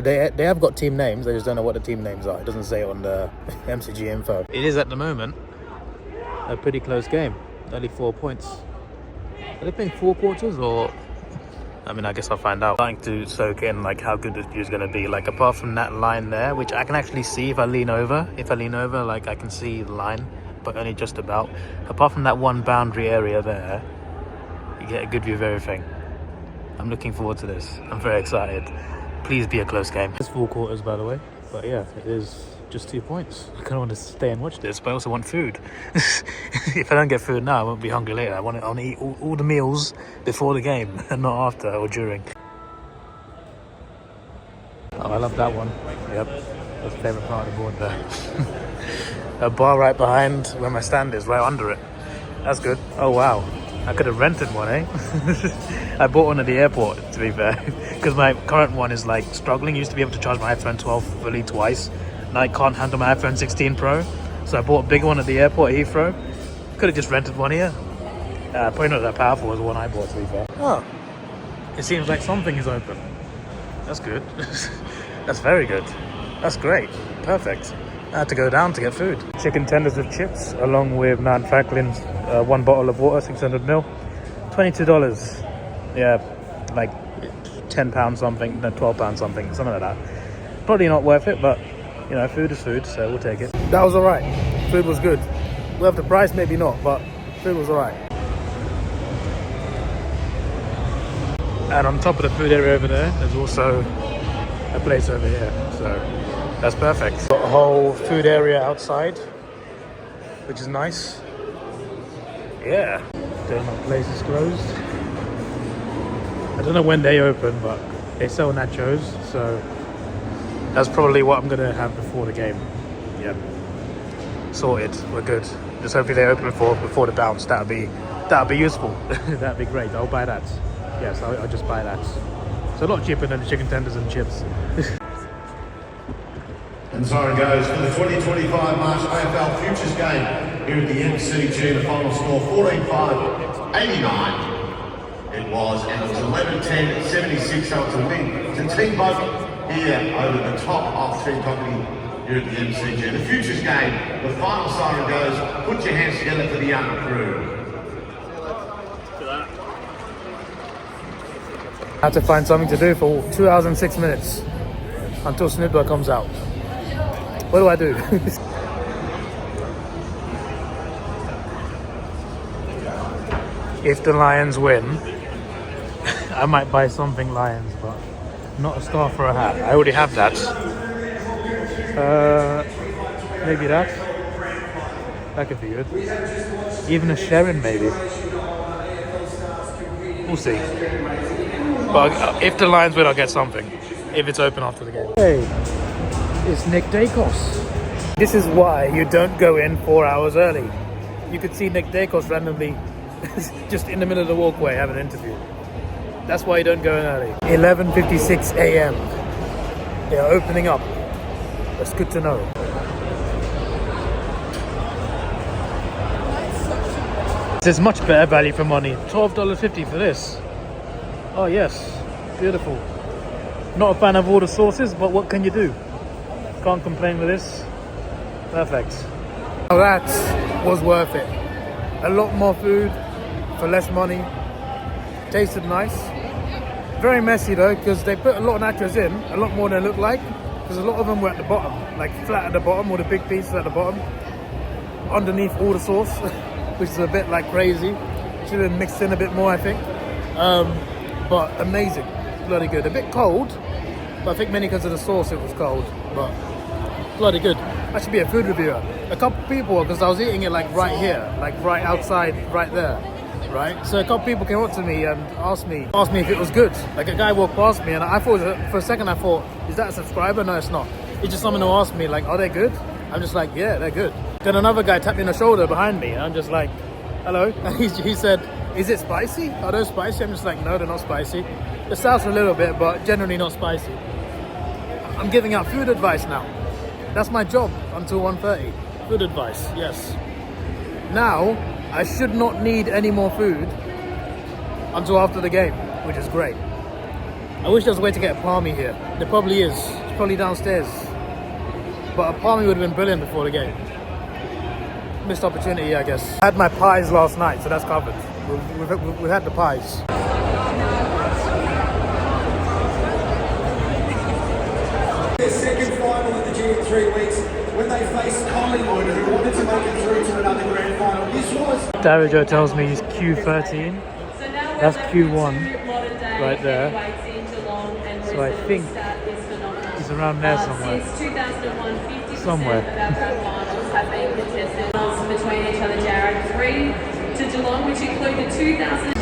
they have got team names. I just don't know what the team names are. It doesn't say on the MCG info. It is at the moment a pretty close game. Only 4 points. Are they playing 4 quarters or? I mean, I guess I'll find out. I'm trying to soak in like how good this view is going to be. Like apart from that line there, which I can actually see if I lean over. If I lean over, like I can see the line, but only just about. Apart from that one boundary area there, you get a good view of everything. I'm looking forward to this. I'm very excited. Please be a close game. It's 4 quarters, by the way. But yeah, it is just 2 points. I kind of want to stay and watch this, but I also want food. If I don't get food now, I won't be hungry later. I want to eat all the meals before the game and not after or during. Oh, I love that one. Yep, that's the favourite part of the board there. A bar right behind where my stand is, right under it. That's good. Oh wow, I could have rented one, eh? I bought one at the airport, to be fair, because my current one is like struggling. I used to be able to charge my iPhone 12 fully twice. Now I can't handle my iPhone 16 Pro, so I bought a bigger one at the airport at Heathrow. Could have just rented one here. Probably not that powerful as the one I bought, to be fair. Oh, it seems like something is open. That's good. That's very good. That's great. Perfect. I had to go down to get food. Chicken tenders with chips, along with Nan Franklin's 1 bottle of water, 600ml. $22. Yeah, like £10 something, no, £12 something, something like that. Probably not worth it, but you know, food is food, so we'll take it. That was alright. Food was good. Well, the price maybe not, but food was alright. And on top of the food area over there, there's also a place over here, so that's perfect. Got a whole food area outside, which is nice. Yeah. Donut place is closed. I don't know when they open, but they sell nachos, so that's probably what I'm gonna have before the game. Yep. Sorted. We're good. Just hopefully they open before the bounce. That'll be useful. That'd be great. I'll buy that. Yes, I'll just buy that. It's a lot cheaper than the chicken tenders and chips. And Siren goes for the 2025 March AFL Futures game here at the MCG. The final score 14-5, 89. It was, and it was 11-10, 76, so it's a win. It's a team vote here over the top of Team Company here at the MCG. The Futures game, the final siren goes. Put your hands together for the young crew. I had to find something to do for 2 hours and 6 minutes until Snoop Dogg comes out. What do I do? If the Lions win, I might buy something Lions, but not a scarf or a hat. I already have that. Maybe that. That could be good. Even a Siren, maybe. We'll see. But if the Lions win, I'll get something. If it's open after the game. Hey, it's Nick Dacos. This is why you don't go in 4 hours early. You could see Nick Dacos randomly just in the middle of the walkway having an interview. That's why you don't go in early. 11:56 a.m. They're opening up. That's good to know. This is much better value for money. $12.50 for this. Oh yes, beautiful. Not a fan of all the sauces, but what can you do? can't complain with this. Perfect. Now that was worth it. A lot more food for less money. Tasted nice. Very messy though, because they put a lot of nachos in, a lot more than it looked like, because a lot of them were at the bottom, like flat at the bottom, all the big pieces at the bottom, underneath all the sauce, which is a bit like crazy. Should have mixed in a bit more, I think. But amazing, bloody good. A bit cold, but I think mainly because of the sauce it was cold, but bloody good. I should be a food reviewer. A couple people, because I was eating it like right here, like right outside, right there, right? So a couple people came up to me and asked me if it was good. Like a guy walked past me and I thought, for a second I thought, is that a subscriber? No, it's not. It's just someone who asked me like, are they good? I'm just like, yeah, they're good. Then another guy tapped me on the shoulder behind me and I'm just like, hello. And he said, is it spicy? Are those spicy? I'm just like, no, they're not spicy. It sours a little bit, but generally not spicy. I'm giving out food advice now. That's my job until 1:30. Food advice, yes. Now, I should not need any more food until after the game, which is great. I wish there was a way to get a palmy here. There probably is. It's probably downstairs. But a palmy would have been brilliant before the game. Missed opportunity, I guess. I had my pies last night, so that's covered. We've had the pies. Their second final of the G in 3 weeks when they faced Collingwood, who wanted to make it through to another grand final. This was Davidoff tells me he's Q13. That's Q1 right there. So I think he's around there somewhere. Somewhere. Have been contested between each other. Jared 3 to Geelong, which included 2000.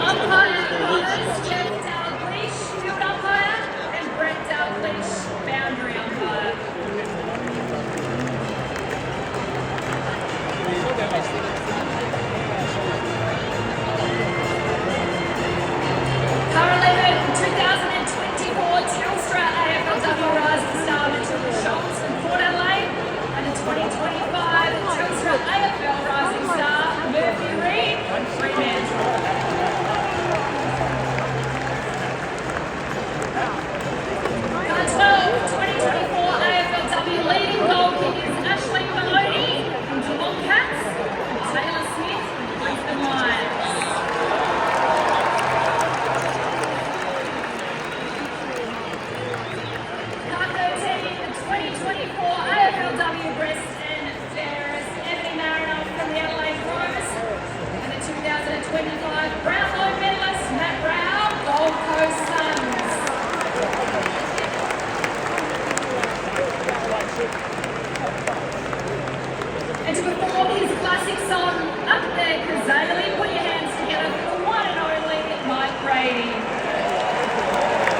Umpire was Jeff Dalglish.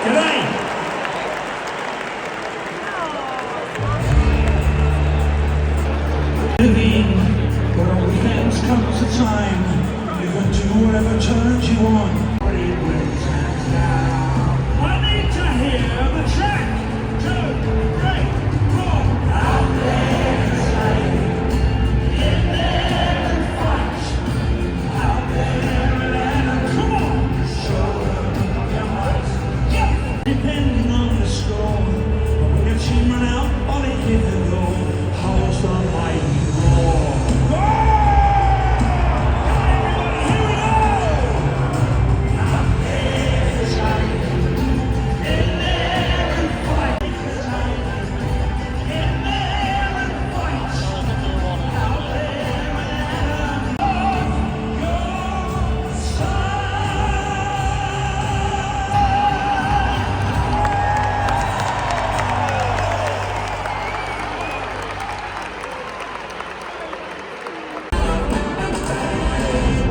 G'day. Living, but all weekends comes a time you can do whatever turns you on. I need to hear the track. 2, 3, 4. Out there in there fight. Out there and come on, show them your might. Yeah. Depending on the score, but when your team run out, all they give the goal. How's the mighty roar?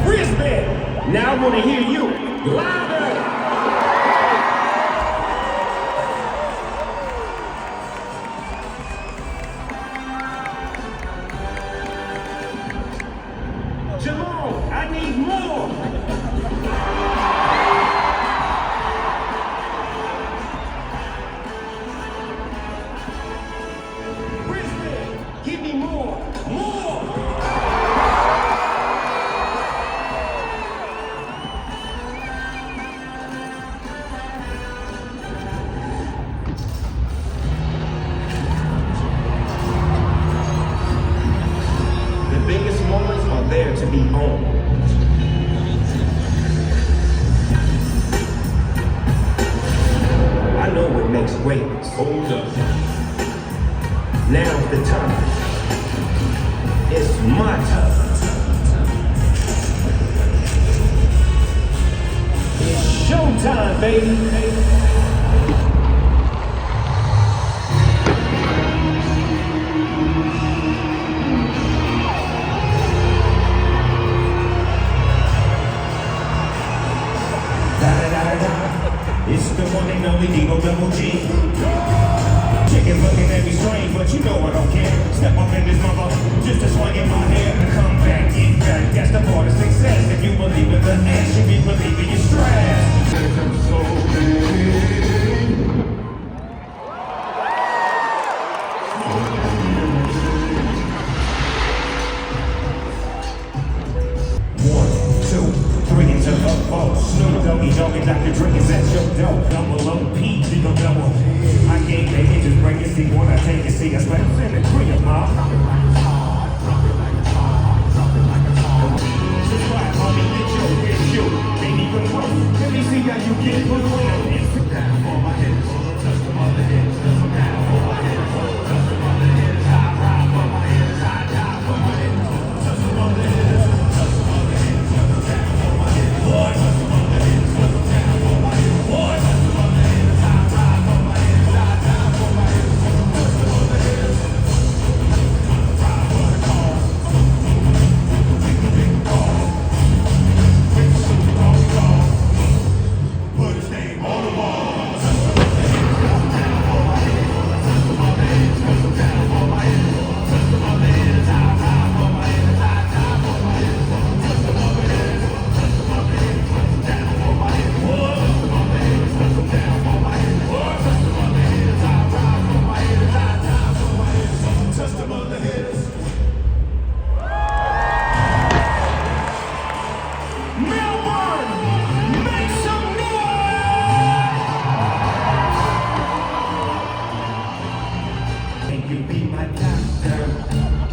Brisbane, now I want to hear you louder. Geelong, I need more. Brisbane, give me more. The biggest moments are there to be owned. I know what makes greatness. Hold up. Now's the time. It's my time. It's showtime, baby. It's the one and only Digo Double G. Chicken looking at me strange, but you know I don't care. Step up in this mother, just to swing in my hair and come back, get back. That's the part of success. If you believe in the ass, you be believing your stress. Snoop Doggy Doggy Dr. Dre is at your door. Double OP, Digo Double. I can't make it, just bring it, see what I take it, see. I spent in the crib, ma. Subscribe, homie, get you. Ain't even close. Let me see how you get put on Instagram for my head. Touch the mother head. Down for my head. Touch the mother head. High ride for my head. High dive for my head. Touch the mother head. Touch the mother head. Down for my head. Boy, touch the mother head. Down for my head. Boy, touch the mother head. High ride for my head. High dive for my head. Touch the mother head. Ride for the call. Take the big call. Take the super call. Put his name on the wall. Touch the mother head. Down for my head. Touch the mother head. Down for my head. Touch the mother head. High ride for my head. High dive for my head. Touch the mother head. Touch the mother head. Down for my head. Touch the mother head. Down for my head. Touch the mother head. High ride for my head. High dive for my head. Touch the mother head. Melbourne, make some noise! Can you be my doctor?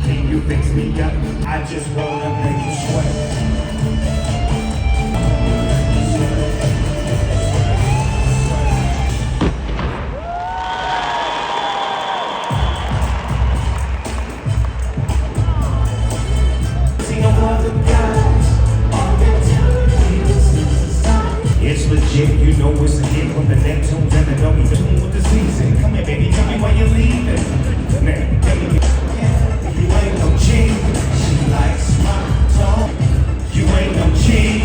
Can you fix me up? I just wanna make you sweat. See no other guys. It's legit, you know it's a hit from the Neptunes and the Dummies. Tune with the season. Come here, baby, tell me why you're leaving. Man, tell me. You ain't no cheat. She likes my tone. You ain't no cheat.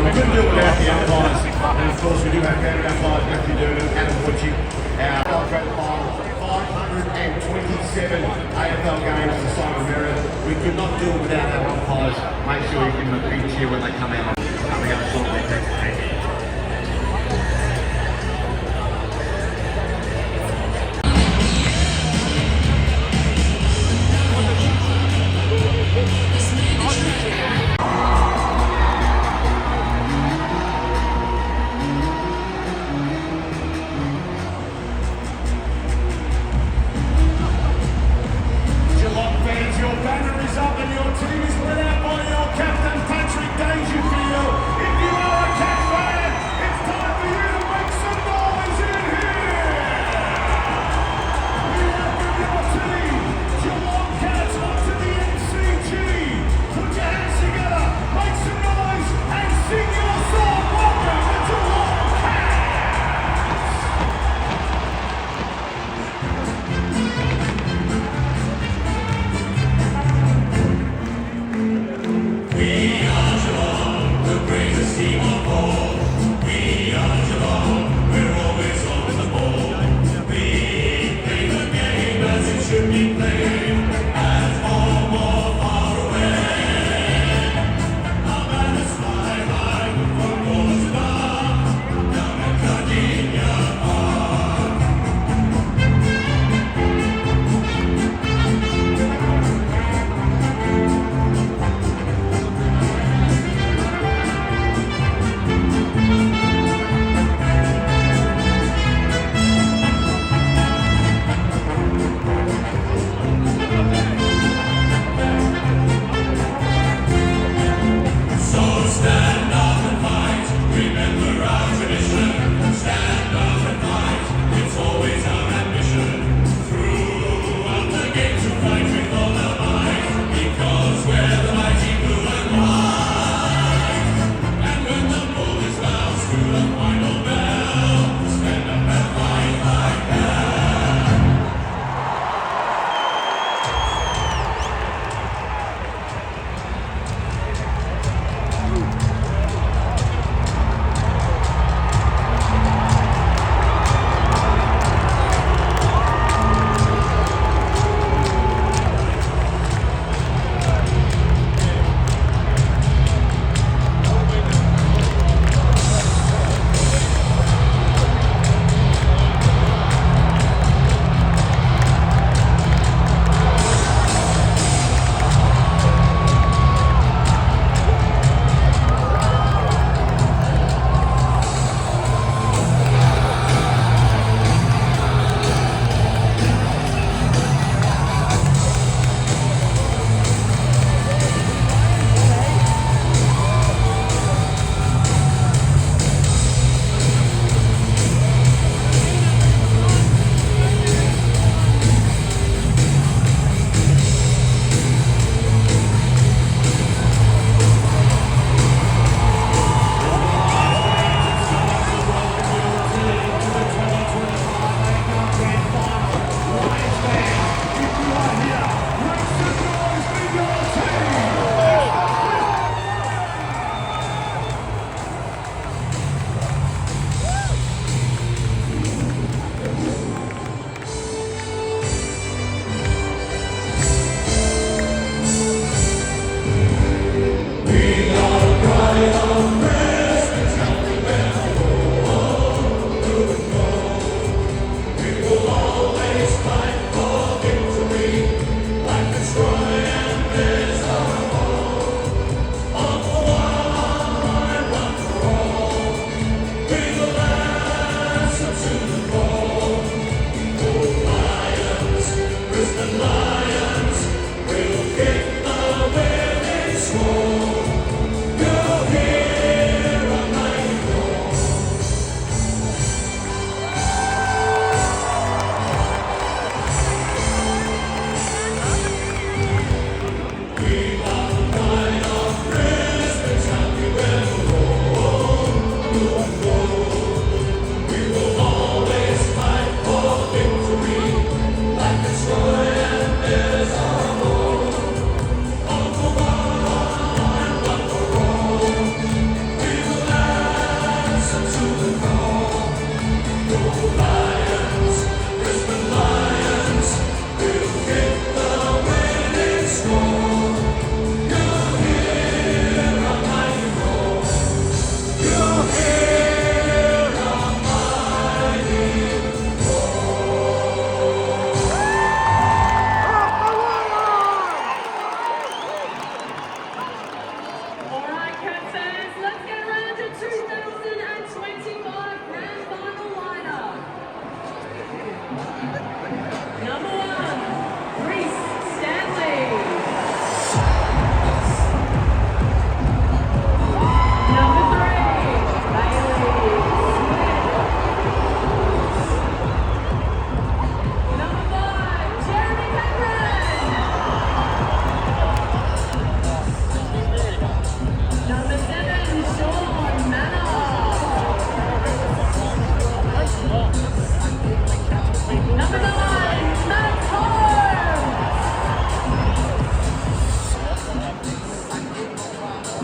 We couldn't do it without the umpires. And of course, we do have our umpires, Matthew Durden, Adam Woodchie, our contract final, 527 AFL games to Simon Merritt. We could not do it without our umpires. Make sure you give them a big cheer when they come out. Coming up shortly. Thank you. Geelong fans, your banner is up and your team is led out by your captain, Patrick Dangerfield. If you are a Cat fan, it's time for you to make some noise in here. We welcome your team, Geelong Cats, onto the MCG. Put your hands together, make some noise, and sing your song. Welcome to Geelong Cats.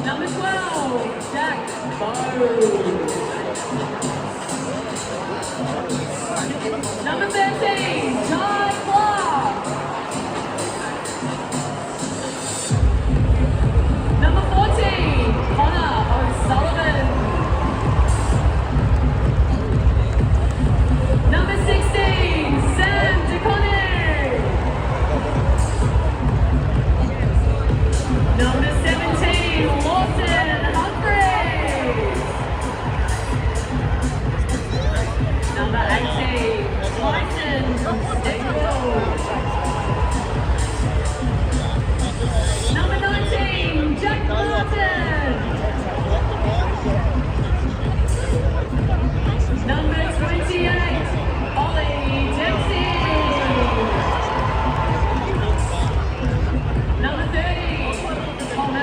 Number 12, Jack Bow. Number 13, Ty Clark. Number 14, Connor O'Sullivan. Number 16, Sam DeConnie. Number 17, Lawson Humphrey. Number 18, Tyson Stegall. Number 19, Jack Martin. Number 28, Ollie Dempsey. Number 30, Tom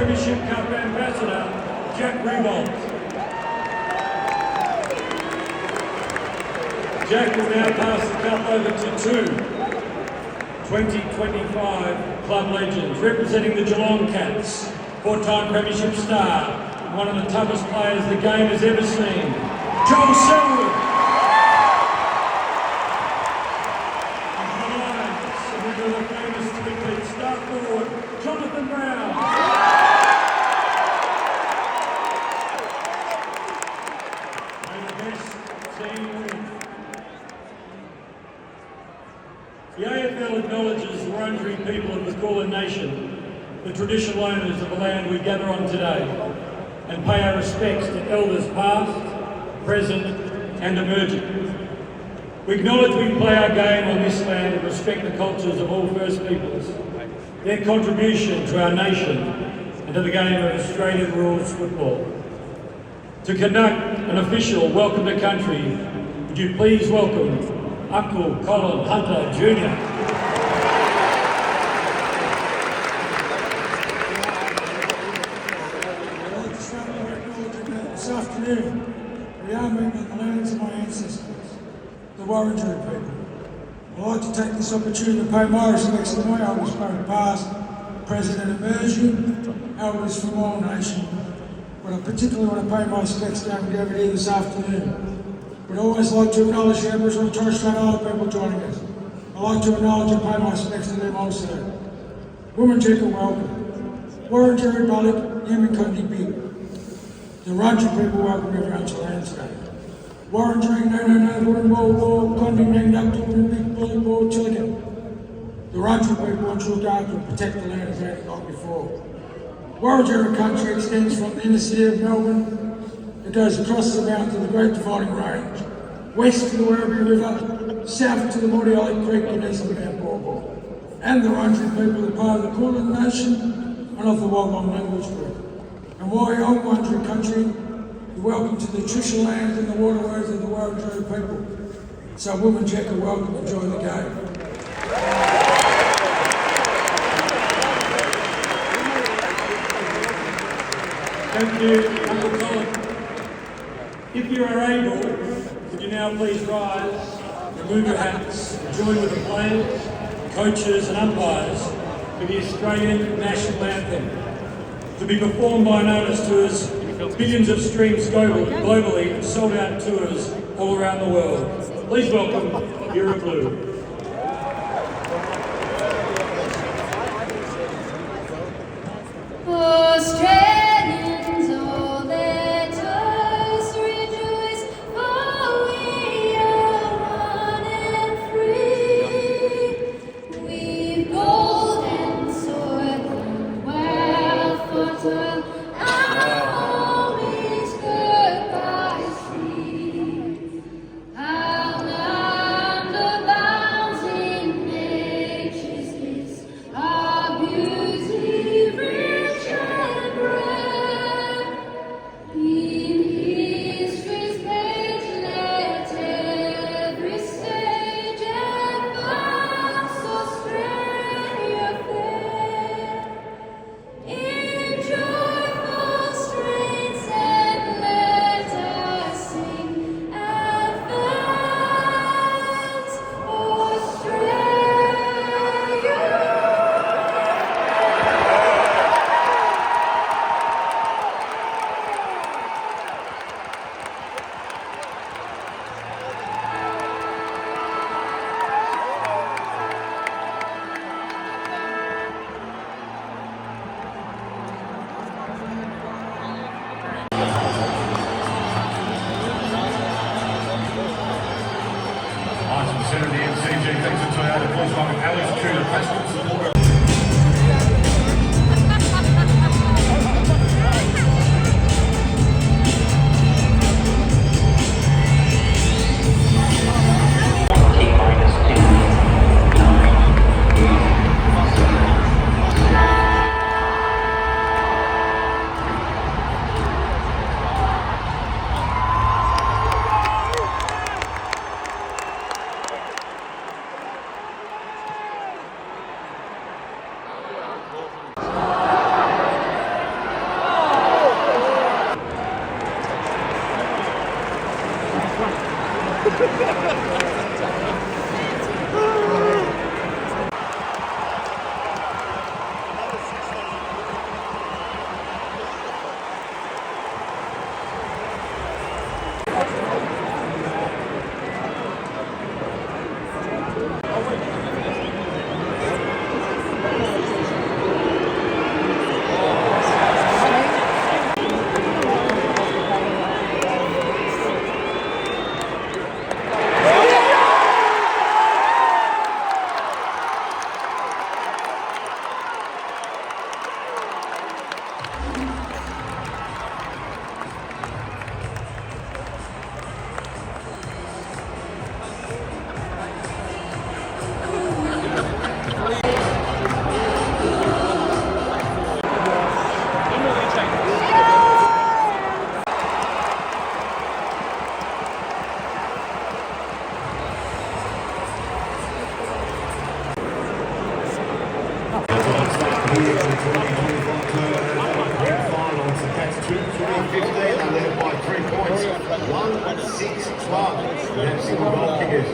Premiership Cup Ambassador, Jack Rebold. Jack will now pass the cup over to two 2025 club legends, representing the Geelong Cats, four-time Premiership star, one of the toughest players the game has ever seen, Joel Selwood. And the Lions, with the famous three-peat star forward, Jonathan Brown. May the best team win. The AFL acknowledges the Wurundjeri people of the Kulin Nation, the traditional owners of the land we gather on today, and pay our respects to elders past, present and emerging. We acknowledge we play our game on this land and respect the cultures of all First Peoples, their contribution to our nation and to the game of Australian rules football. To conduct an official welcome to country, would you please welcome Uncle Colin Hunter Jr. This afternoon, we are meeting on the lands of my ancestors, the Wurundjeri people. I'd like to take this opportunity to pay my respects to my elders, both past, present and emerging, elders from all nations. But I particularly want to pay my respects to over here this afternoon. We'd always like to acknowledge the Aboriginal and Torres Strait Islander people joining us. I'd like to acknowledge and pay my respects to them also. Womenjeka, welcome. Wurundjeri Balik, Yemikundi Big. The Wurundjeri people welcome everyone to land today. Wurundjeri, no, Wooden Wall, Kondi, Nangduk, Wooden Big, Bully Ball, Chilican. The Wurundjeri people want to look after and protect the land as they had got before. Wurundjeri country extends from the inner city of Melbourne. It goes across the mountain to the Great Dividing Range, west to the Werribee River, south to the Mordialloc Creek and east to Mount Bawbor. And the Wurundjeri people are part of the Kulin Nation and of the Wollongong language group. And while you're on Wurundjeri country, you're welcome to the traditional lands and the waterways of the Wurundjeri people. So Womenjeka, welcome, enjoy the game. Thank you, Uncle Colin. If you are able, would you now please rise, remove your hats, and join with the players, coaches and umpires for the Australian National Anthem, to be performed by Adobe tours, billions of streams globally, and sold out tours all around the world. Please welcome Euro Blue. Australians, all let us rejoice, for we are one and free. We've gold and soil and wealth for toil, our home is good by sea. Our land abounds in nature's bliss, our beauty rich and rare. In history's page let every stage advance Australia fair. In joyful strains and let us sing advance Australia. Item centre of the MCG, thanks to Toyota, please welcome Alex Tudor, passionate supporter. here in the 2025 tournament grand final. So that's 2-3-15. They led by 3 points. 1-6-12. We have single goal kickers.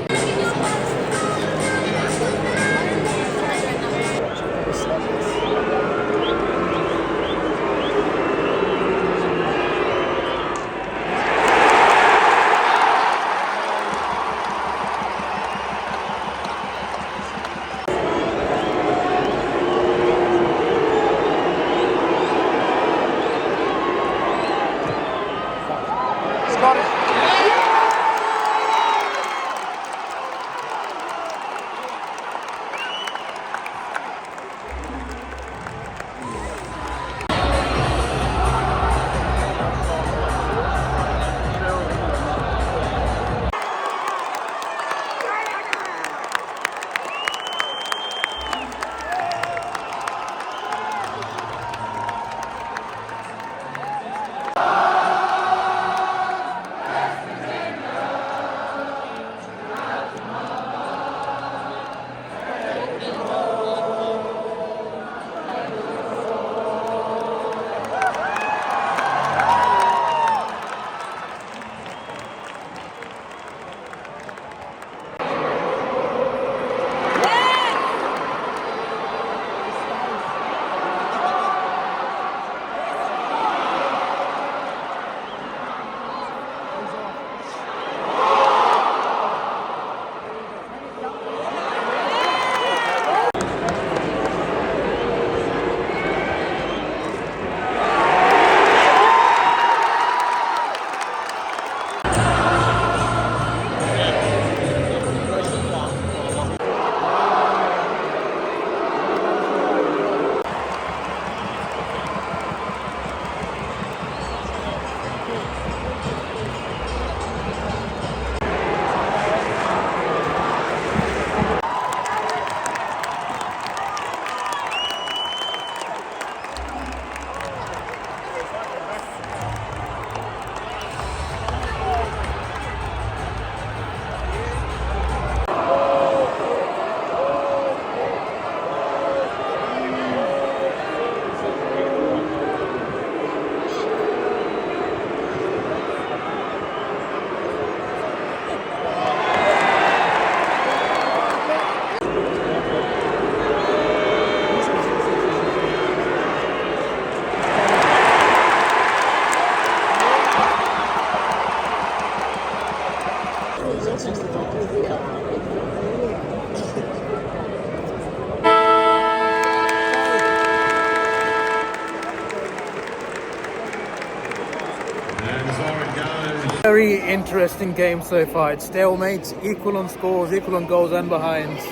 Very interesting game so far. It's stalemate, equal on scores, equal on goals and behinds.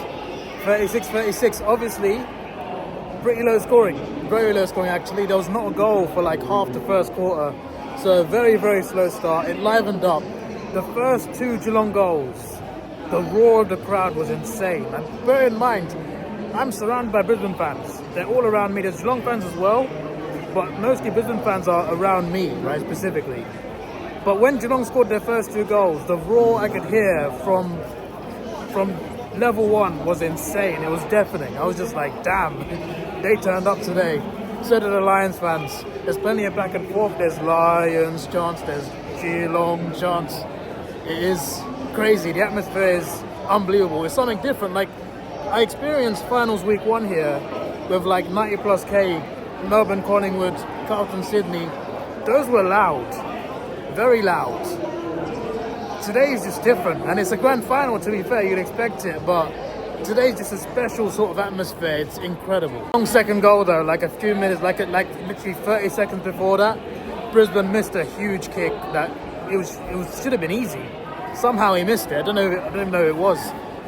36-36, obviously pretty low scoring, very low scoring actually. There was not a goal for like half the first quarter, so very, very slow start. It livened up. The first 2 Geelong goals, the roar of the crowd was insane. And bear in mind, I'm surrounded by Brisbane fans. They're all around me. There's Geelong fans as well, but mostly Brisbane fans are around me, right, specifically. But when Geelong scored their first 2 goals, the roar I could hear from level 1 was insane. It was deafening. I was just like, damn, they turned up today. So did the Lions fans. There's plenty of back and forth. There's Lions chants, there's Geelong chants. It is crazy. The atmosphere is unbelievable. It's something different. Like, I experienced finals week 1 here with like 90 plus K, Melbourne, Collingwood, Carlton, Sydney. Those were loud. Very loud. Today's just different, and it's a grand final, to be fair, you'd expect it, but today's just a special sort of atmosphere. It's incredible. Long second goal though, like a few minutes, like literally 30 seconds before that, Brisbane missed a huge kick that should have been easy. Somehow he missed it. I don't even know who it was.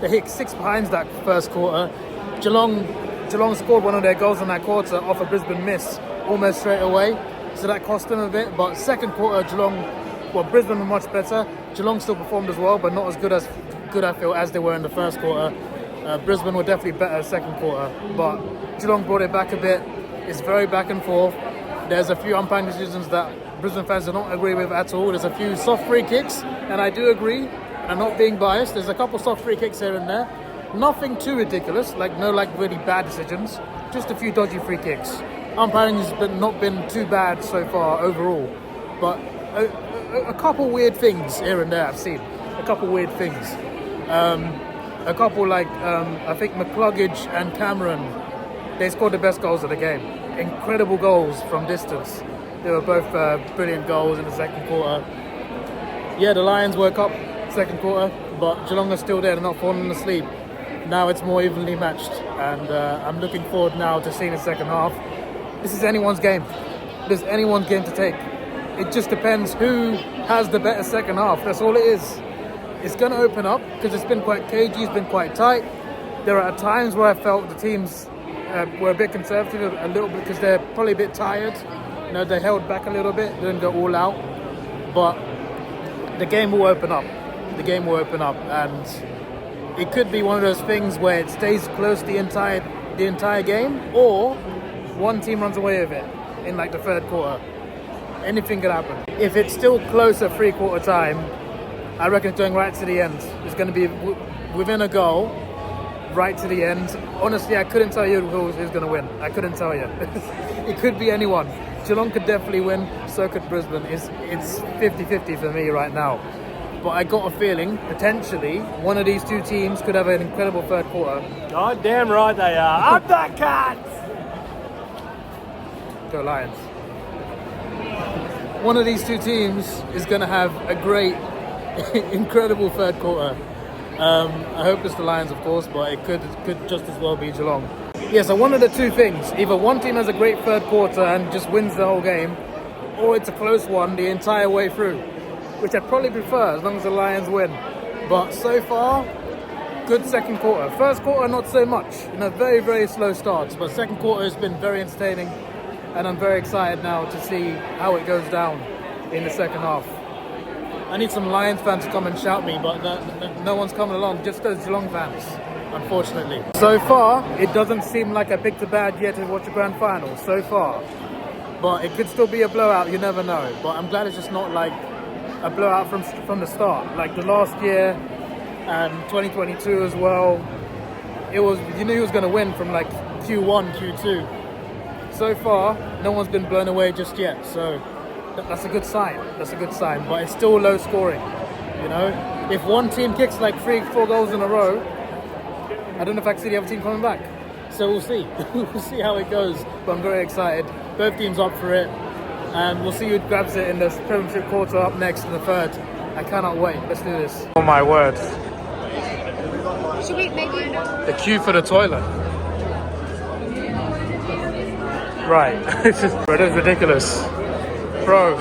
They hit 6 behinds that first quarter. Geelong scored one of their goals in that quarter off a Brisbane miss almost straight away. So that cost them a bit, but second quarter, Brisbane were much better. Geelong still performed as well, but not as good I feel as they were in the first quarter. Brisbane were definitely better second quarter, but Geelong brought it back a bit. It's very back and forth. There's a few umpiring decisions that Brisbane fans do not agree with at all. There's a few soft free kicks, and I do agree. I'm not being biased. There's a couple soft free kicks here and there, Nothing too ridiculous, like no like really bad decisions, just a few dodgy free kicks. Umpiring has not been too bad so far overall, but a couple weird things here and there I've seen. A couple weird things. A couple like, I think McCluggage and Cameron, they scored the best goals of the game. Incredible goals from distance. They were both brilliant goals in the second quarter. Yeah, the Lions woke up second quarter, but Geelong are still there, they're not falling asleep. Now it's more evenly matched, and I'm looking forward now to seeing the second half. This is anyone's game. There's anyone's game to take. It just depends who has the better second half. That's all it is. It's going to open up because it's been quite cagey, it's been quite tight. There are times where I felt the teams were a bit conservative, a little bit, because they're probably a bit tired. You know, they held back a little bit, didn't go all out. But the game will open up. The game will open up, and it could be one of those things where it stays close the entire game, or one team runs away with it in like the third quarter. Anything could happen. If it's still close at three-quarter time, I reckon it's going right to the end. It's going to be within a goal, right to the end. Honestly, I couldn't tell you who's going to win. I couldn't tell you. It could be anyone. Geelong could definitely win. So could Brisbane. It's 50-50 for me right now. But I got a feeling, potentially, one of these two teams could have an incredible third quarter. God damn right they are. Up that cat! Go Lions. One of these two teams is going to have a great, incredible third quarter. I hope it's the Lions, of course, but it could just as well be Geelong. Yeah, so one of the two things. Either one team has a great third quarter and just wins the whole game, or it's a close one the entire way through, which I'd probably prefer as long as the Lions win. But so far, good second quarter. First quarter, not so much. You know, very, very slow starts. But second quarter has been very entertaining. And I'm very excited now to see how it goes down in the second half. I need some Lions fans to come and shout me, but no one's coming along, just those Geelong fans, unfortunately. So far, it doesn't seem like I picked a bad year to watch the grand final, so far. But it could still be a blowout, you never know. But I'm glad it's just not like a blowout from the start. Like the last year and 2022 as well, it was, you knew who was going to win from like Q1, Q2. So far, no one's been blown away just yet, so that's a good sign. That's a good sign, but it's still low scoring. You know, if one team kicks like 3-4 goals in a row, I don't know if I can see the other team coming back. So we'll see. We'll see how it goes. But I'm very excited. Both teams up for it, and we'll see who grabs it in the Premiership quarter up next in the third. I cannot wait. Let's do this. Oh my word! Should we maybe? The queue for the toilet. Right, bro, that's ridiculous. Bro,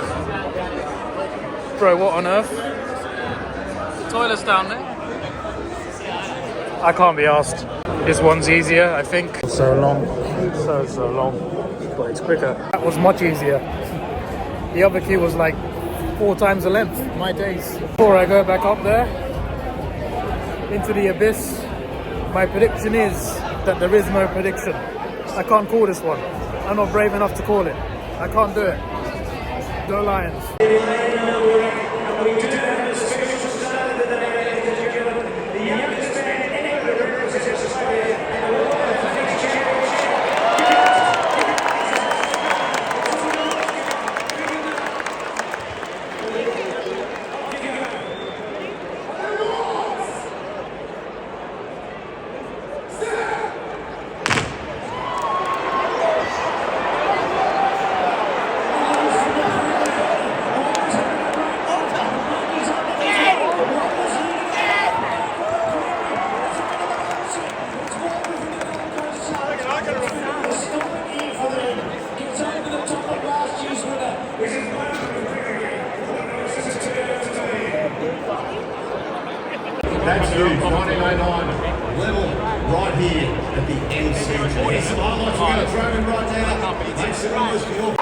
what on earth? The toilet's down there. I can't be asked. This one's easier, I think. So long, so long, but it's quicker. That was much easier. The other queue was like 4 times the length. My days. Before I go back up there into the abyss, my prediction is that there is no prediction. I can't call this one. I'm not brave enough to call it. I can't do it. Go Lions. That's huge. 1909 level right here at the MCG. His highlights are going to throw him right down. Makes it almost kill.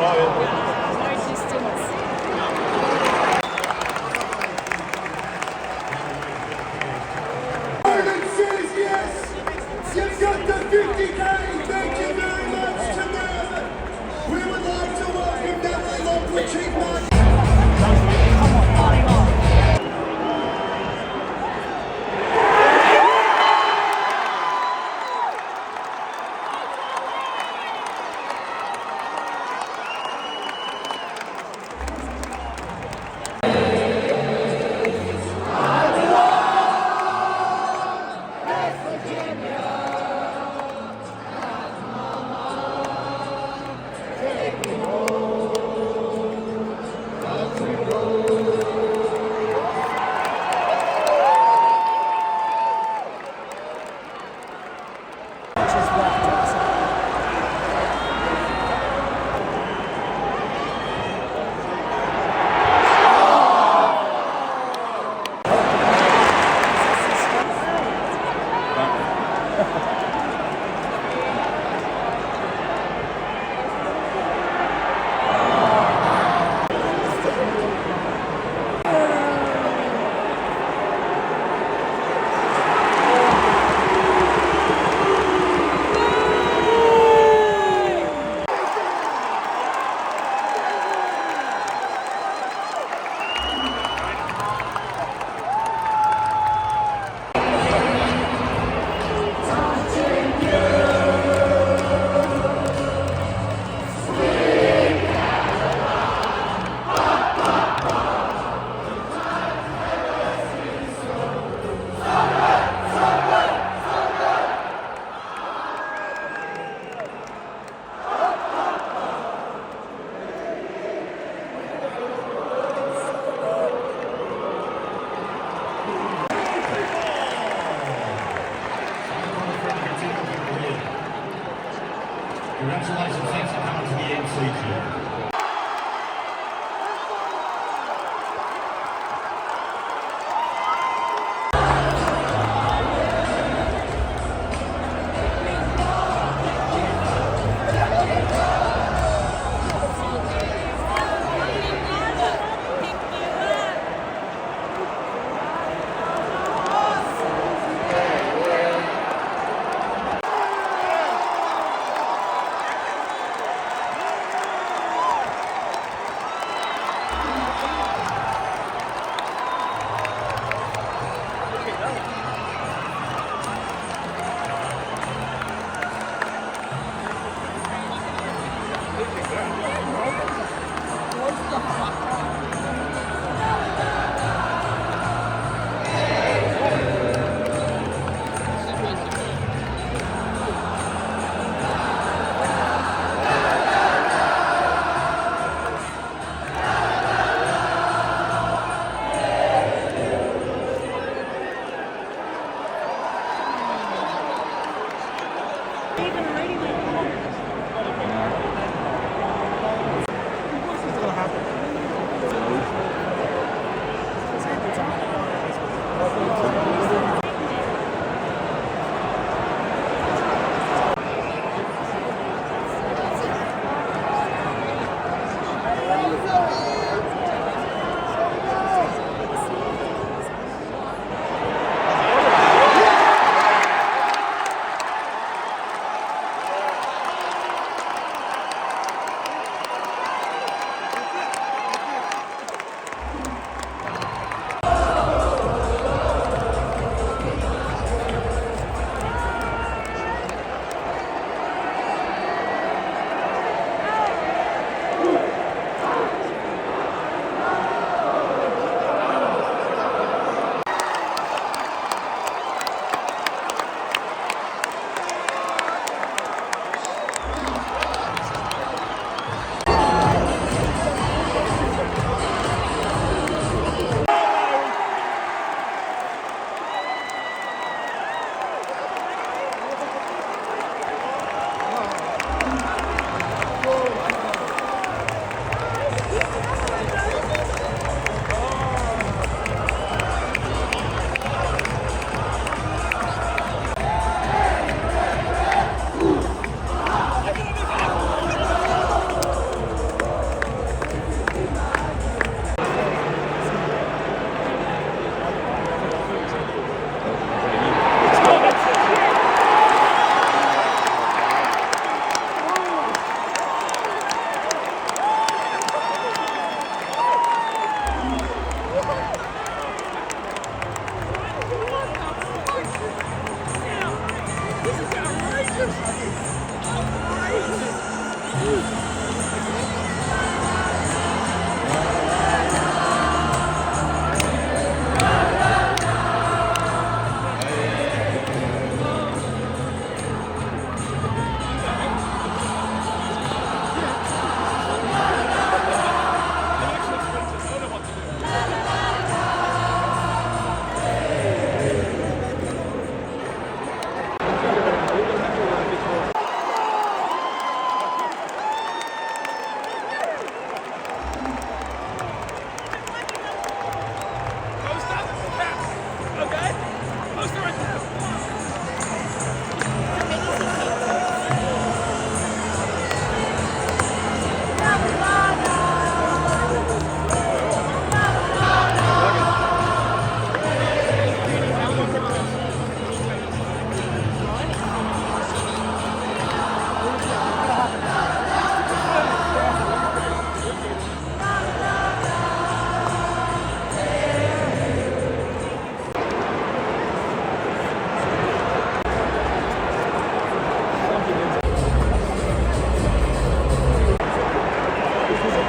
Ireland says yes! You've got the 50k! Thank you very much to Melbourne! We would like to welcome Davidoff, the Chief Marketing.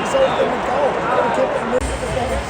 resulted in the goal. They kept them moving the defence.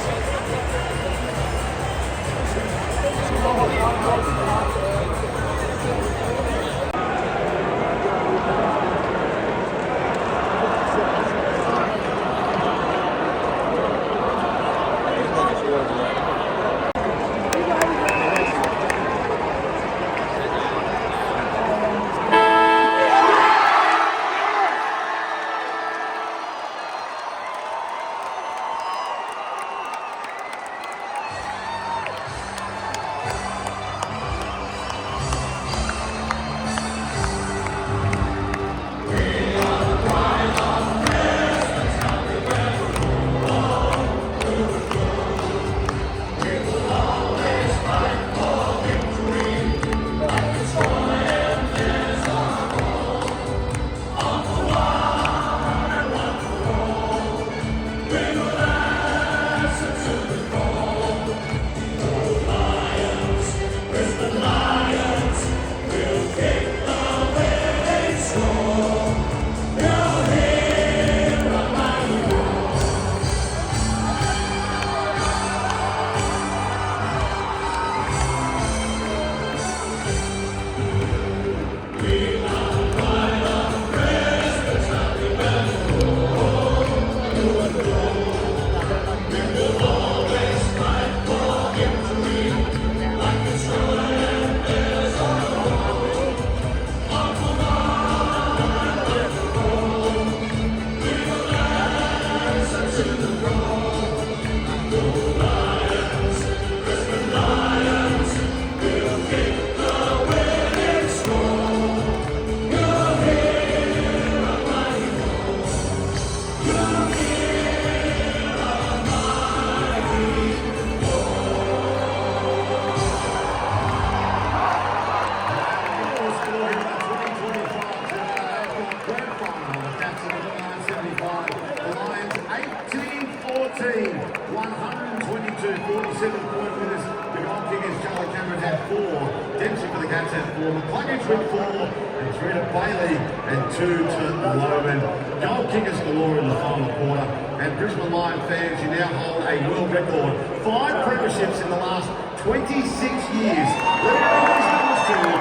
Goal kickers galore in the final quarter, and Brisbane Lion fans, you now hold a world record. 5 premierships in the last 26 years. Let me bring these numbers to you.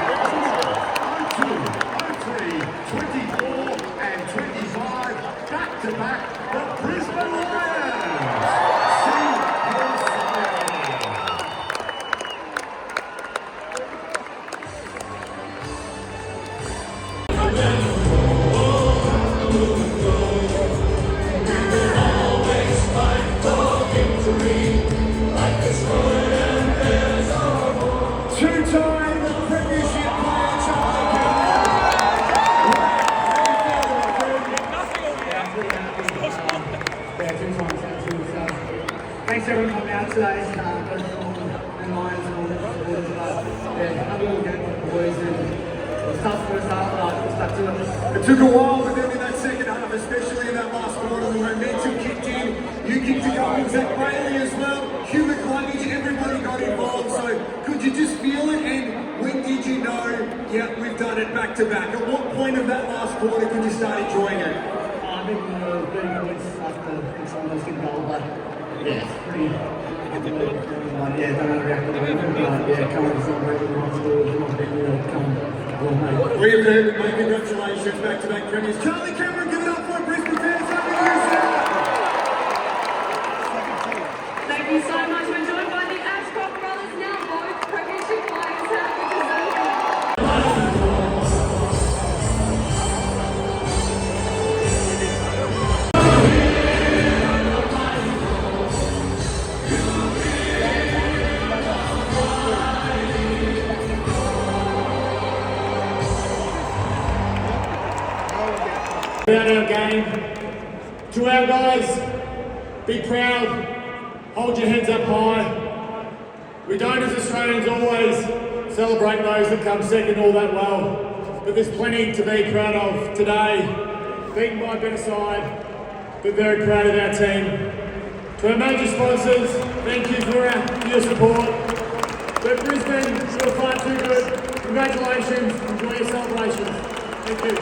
02, 03, 24, and 25. Back to back, the Brisbane Lions. See your two-time premiership player, Charlie Thanks everyone for coming out today, both and Lions and all the supporters. Have a little game with the boys, and it was tough first half, but I stuck to it. It took a while, but then in that second half, especially in that last quarter, the momentum kicked in. You kicked a goal, Zach Bailey as well. Hugh McCluggage, everybody got involved. So could you just feel it? And when did you know, yeah, we've done it back to back? At what point of that last quarter could you start enjoying it? I think 30 minutes after it's almost in goal, but yeah, it's pretty. Yeah, don't overreact to it. Yeah, come and celebrate with the hospital. Come on. We have heard it, mate. Congratulations, back-to-back premiers. Charlie Cameron, give it up for Brisbane fans. Thank you so much. We're joined by the Ashcroft brothers now, both premiership players. Happy to see you. About our game, to our guys, be proud, hold your heads up high. We don't as Australians always celebrate those that come second all that well, but there's plenty to be proud of today. Beaten by a better side, but very proud of our team. To our major sponsors, thank you for your support. But Brisbane, you're far too good. Congratulations, enjoy your celebrations. Thank you.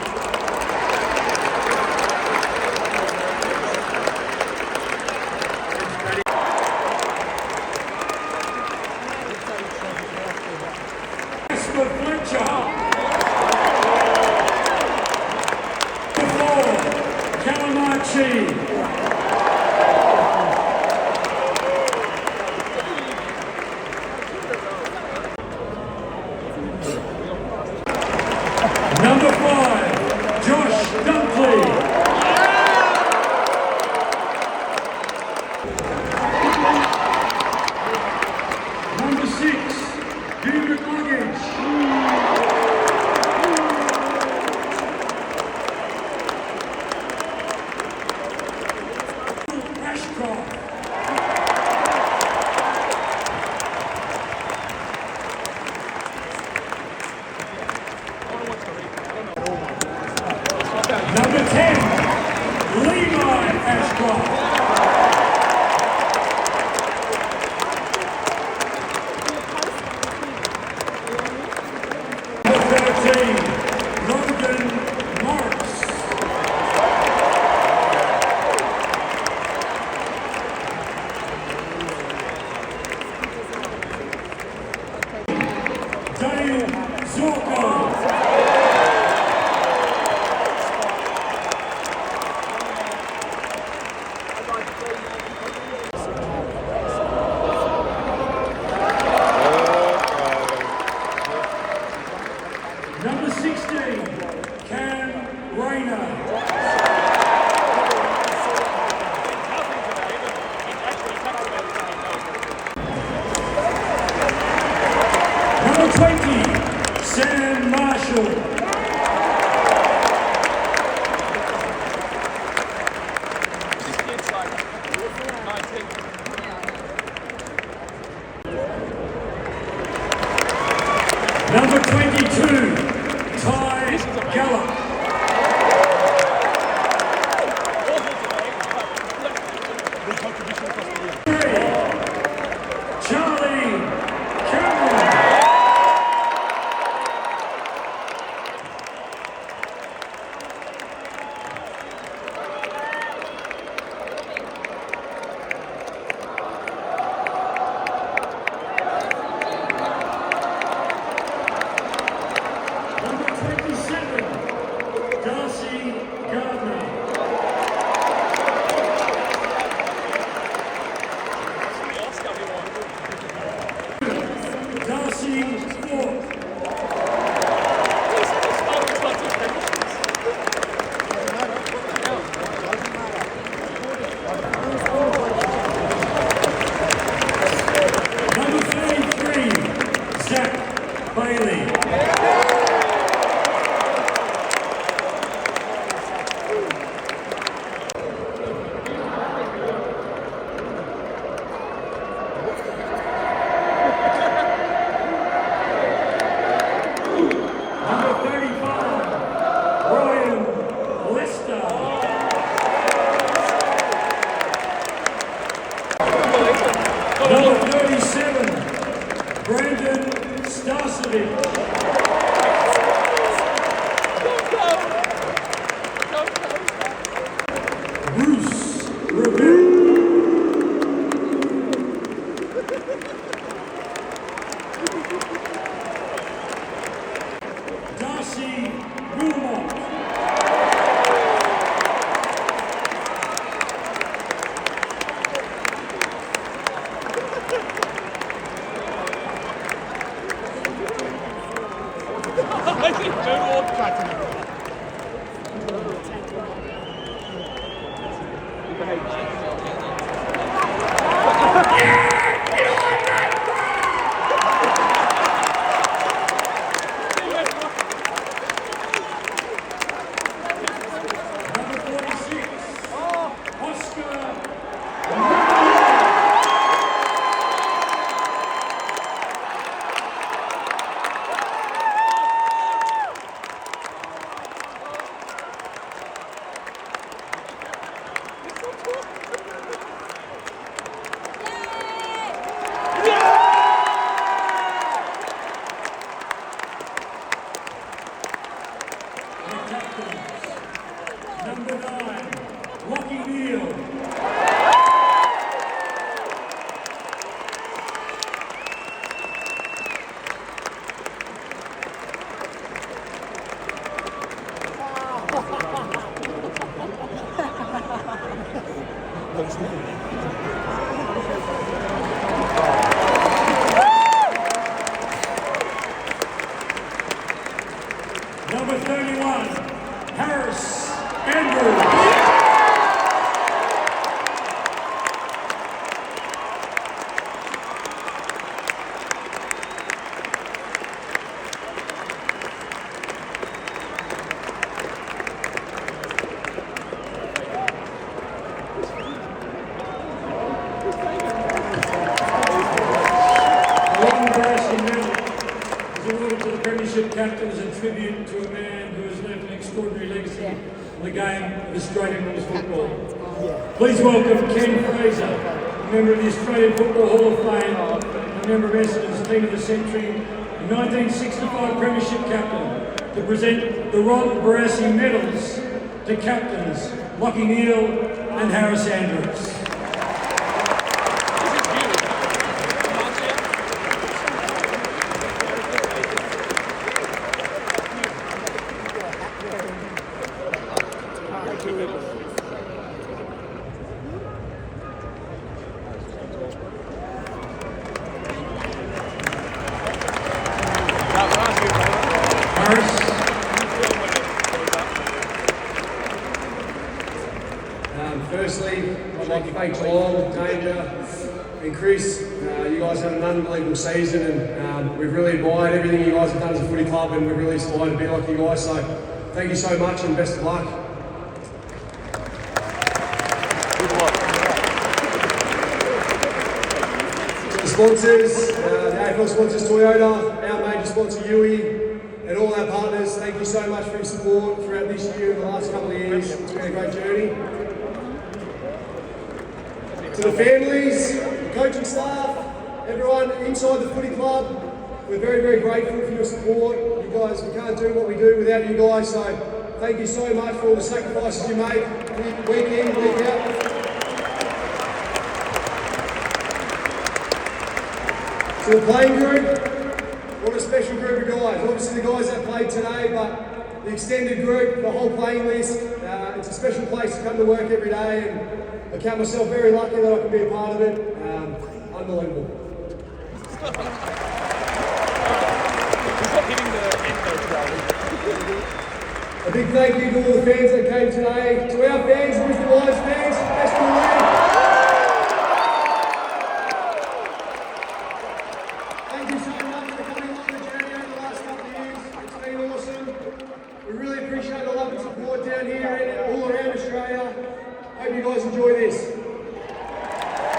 Number 6, David Luggage. Ashcroft. Number 10, Levi Ashcroft. Number 13, Logan Morris. Dave Zorko. Number 16, Cam Rayner. Number 20, Sam Marshall. Number 22, Ty Gallup. Charlie Cameron. Number 27, Darcy Gardner. Darcy Ford. Number 33, Zach Bailey. Number 35, Orion Lister. Number 37, Brandon Starcevic. Bruce Revere. Darcy Wilmot. Number 46, Oscar. Number 9, Rocky Neal. Number 31, Harris Andrews. captain is a tribute to a man who has left an extraordinary legacy in the game of Australian rules football. Please welcome Ken Fraser, a member of the Australian Football Hall of Fame, a member of Essendon's Team of the Century, the 1965 Premiership captain, to present the Ron Barassi medals to captains Lachie Neale and Harris Andrews. Firstly, I'd like to thank Geelong, Danger and Chris. You guys had an unbelievable season, and we've really admired everything you guys have done as a footy club, and we've really aspired to be like you guys, so thank you so much and best of luck. To the sponsors, the AFL sponsors Toyota, our major sponsor Yui, and all our partners, thank you so much for your support throughout this year and the last couple of years. It's been a great journey. To the families, the coaching staff, everyone inside the footy club, we're very, very grateful for your support. You guys, we can't do what we do without you guys, so thank you so much for all the sacrifices you make week in, week out. To the playing group, what a special group of guys. Obviously the guys that played today, but the extended group, the whole playing list, it's a special place to come to work every day, and I count myself very lucky that I can be a part of it. Unbelievable. A big thank you to all the fans that came today. To our fans, Brisbane Lions fans, best in the league. Thank you so much for coming on the journey over the last couple of years. It's been awesome. We really appreciate the love and support down here and all around Australia. Hope you guys enjoy this.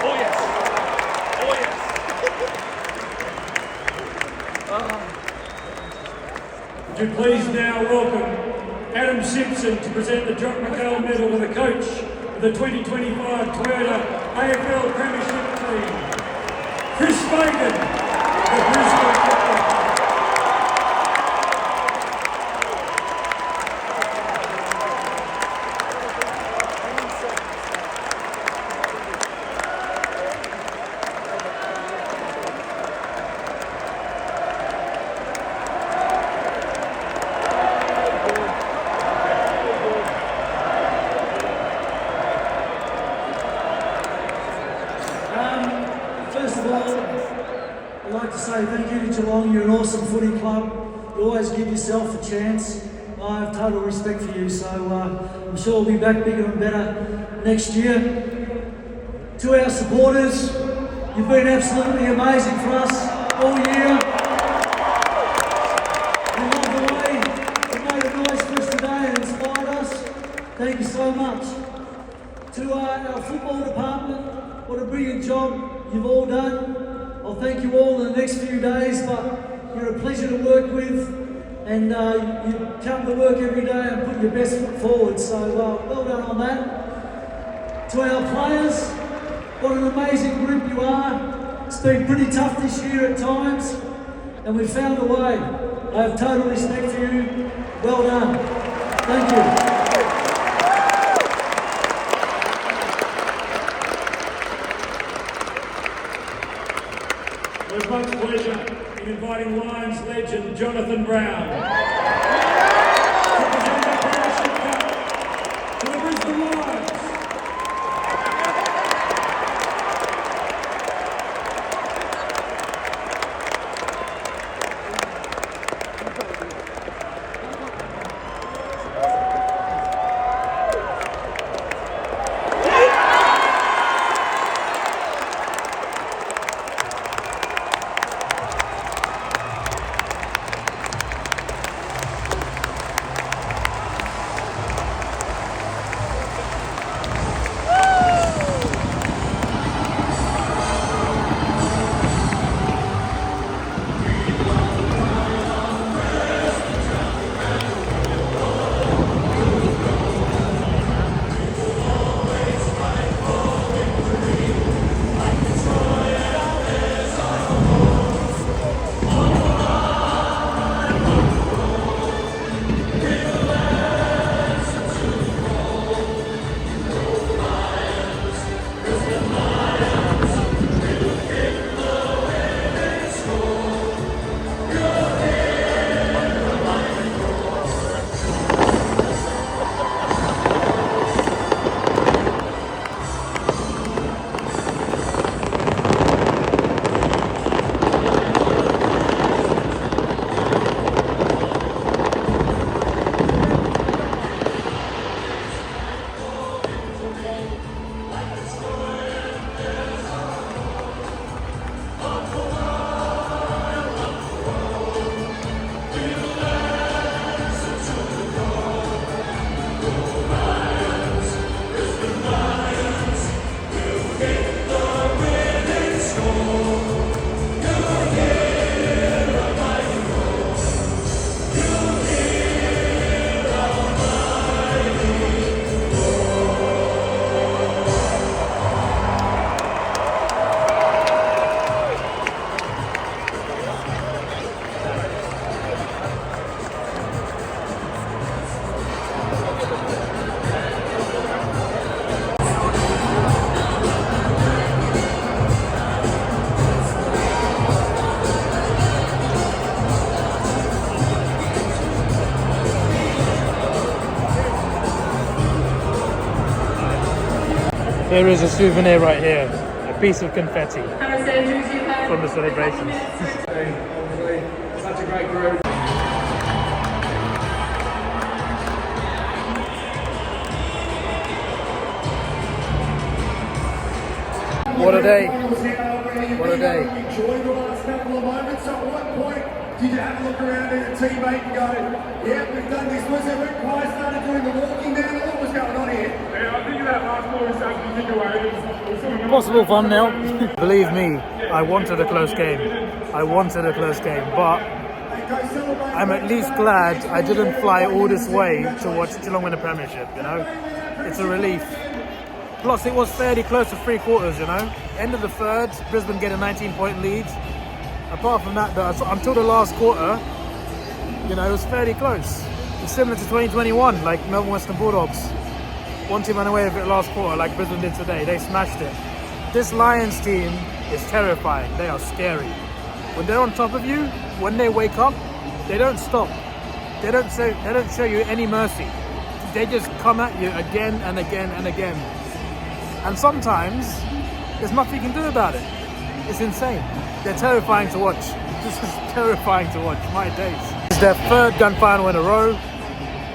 Oh yes. Oh yes. Would you please now welcome Adam Simpson to present the Jock McHale Medal to the coach of the 2025 Toyota AFL Premiership team, Chris Fagan, the Brisbane captain. First of all, I'd like to say thank you to Geelong. You're an awesome footy club. You always give yourself a chance. I have total respect for you, so I'm sure we'll be back bigger and better next year. To our supporters, you've been absolutely amazing for us all year. We love the way you made it nice for us today and inspired us. Thank you so much. To our football department, what a brilliant job you've all done. I'll thank you all in the next few days, but you're a pleasure to work with, and you come to work every day and put your best foot forward, so well done on that. To our players, what an amazing group you are. It's been pretty tough this year at times, and we've found a way. I have total respect for you. Well done. Thank you. With much pleasure in inviting Lions legend Jonathan Brown to present the Premiership Cup to the Brisbane Lions. Here is a souvenir right here, a piece of confetti from the celebrations. Obviously, such a great group. What a day. What a day. Enjoyed the last couple of moments. So at what point did you have a look around at your teammate and go, yeah, we've done this? Was it when Kai started doing the walking down? What was going on here? Yeah, I think that last ball was starting to think away. Possible thumbnail. Believe me, I wanted a close game. I wanted a close game, but I'm at least glad I didn't fly all this way to watch Geelong win the premiership, you know? It's a relief. Plus, it was fairly close to 3/4, you know? End of the third, Brisbane get a 19-point lead. Apart from that, though, until the last quarter, you know, it was fairly close. It's similar to 2021, like Melbourne Western Bulldogs. One team ran away with it last quarter, like Brisbane did today. They smashed it. This Lions team is terrifying. They are scary. When they're on top of you, when they wake up, they don't stop. They don't show you any mercy. They just come at you again and again and again. And sometimes there's nothing you can do about it. It's insane. They're terrifying to watch. This is terrifying to watch. My days. It's their third grand final in a row.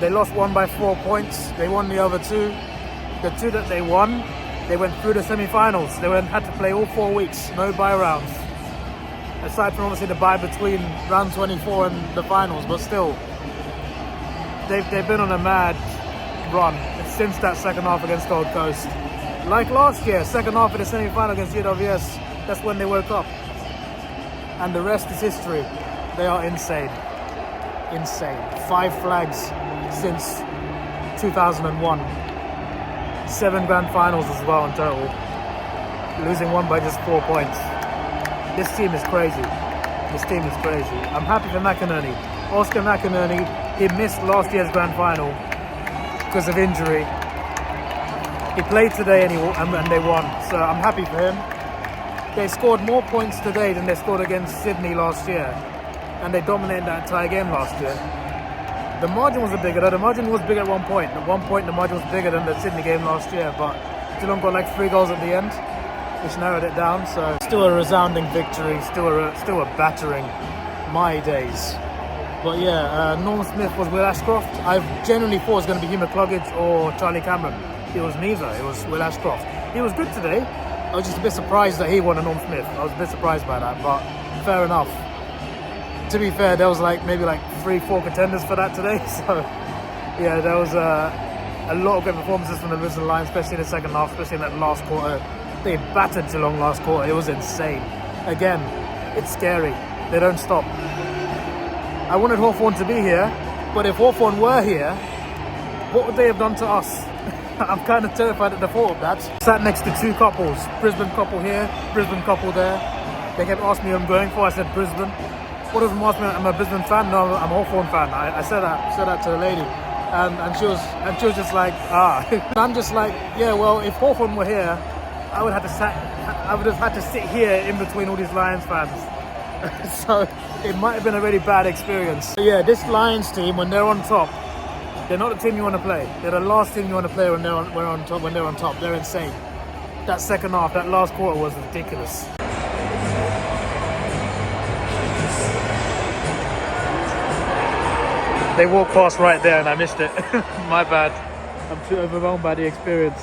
They lost one by 4 points. They won the other two. The two that they won, they went through the semi-finals. They had to play all 4 weeks, no bye rounds. Aside from obviously the bye between round 24 and the finals, but still, they've been on a mad run since that second half against Gold Coast. Like last year, second half of the semi-final against UWS, that's when they woke up. And the rest is history. They are insane. Insane. 5 flags since 2001. 7 grand finals as well in total. Losing one by just 4 points. This team is crazy. This team is crazy. I'm happy for McInerney. Oscar McInerney, he missed last year's grand final because of injury. He played today and they won, so I'm happy for him. They scored more points today than they scored against Sydney last year, and they dominated that entire game last year. The margin was bigger, though. The margin was bigger at one point. At one point, the margin was bigger than the Sydney game last year, but Geelong got like 3 goals at the end, which narrowed it down. So still a resounding victory, still a battering. My days. But yeah, Norm Smith was Will Ashcroft. I genuinely thought it was going to be Hugh McCluggage or Charlie Cameron. It was neither. It was Will Ashcroft. He was good today. I was just a bit surprised that he won a Norm Smith. I was a bit surprised by that, but fair enough. To be fair, there was maybe 3-4 contenders for that today. So yeah, there was a lot of good performances from the Brisbane Lions, especially in the second half, especially in that last quarter. They battered Geelong last quarter. It was insane. Again, it's scary. They don't stop. I wanted Hawthorn to be here, but if Hawthorn were here, what would they have done to us? I'm kind of terrified at the thought of that. Sat next to 2 couples. Brisbane couple here, Brisbane couple there. They kept asking me who I'm going for. I said Brisbane. What does them ask me? I'm a Brisbane fan. No, I'm a Hawthorn fan. I said that to the lady, and she was just like, ah. And I'm just like, yeah. Well, if Hawthorn were here, I would have had to sit here in between all these Lions fans. So it might have been a really bad experience. But yeah, this Lions team, when they're on top, they're not the team you want to play. They're the last team you want to play when they're on top. When they're on top, they're insane. That second half, that last quarter was ridiculous. They walked past right there and I missed it. My bad. I'm too overwhelmed by the experience.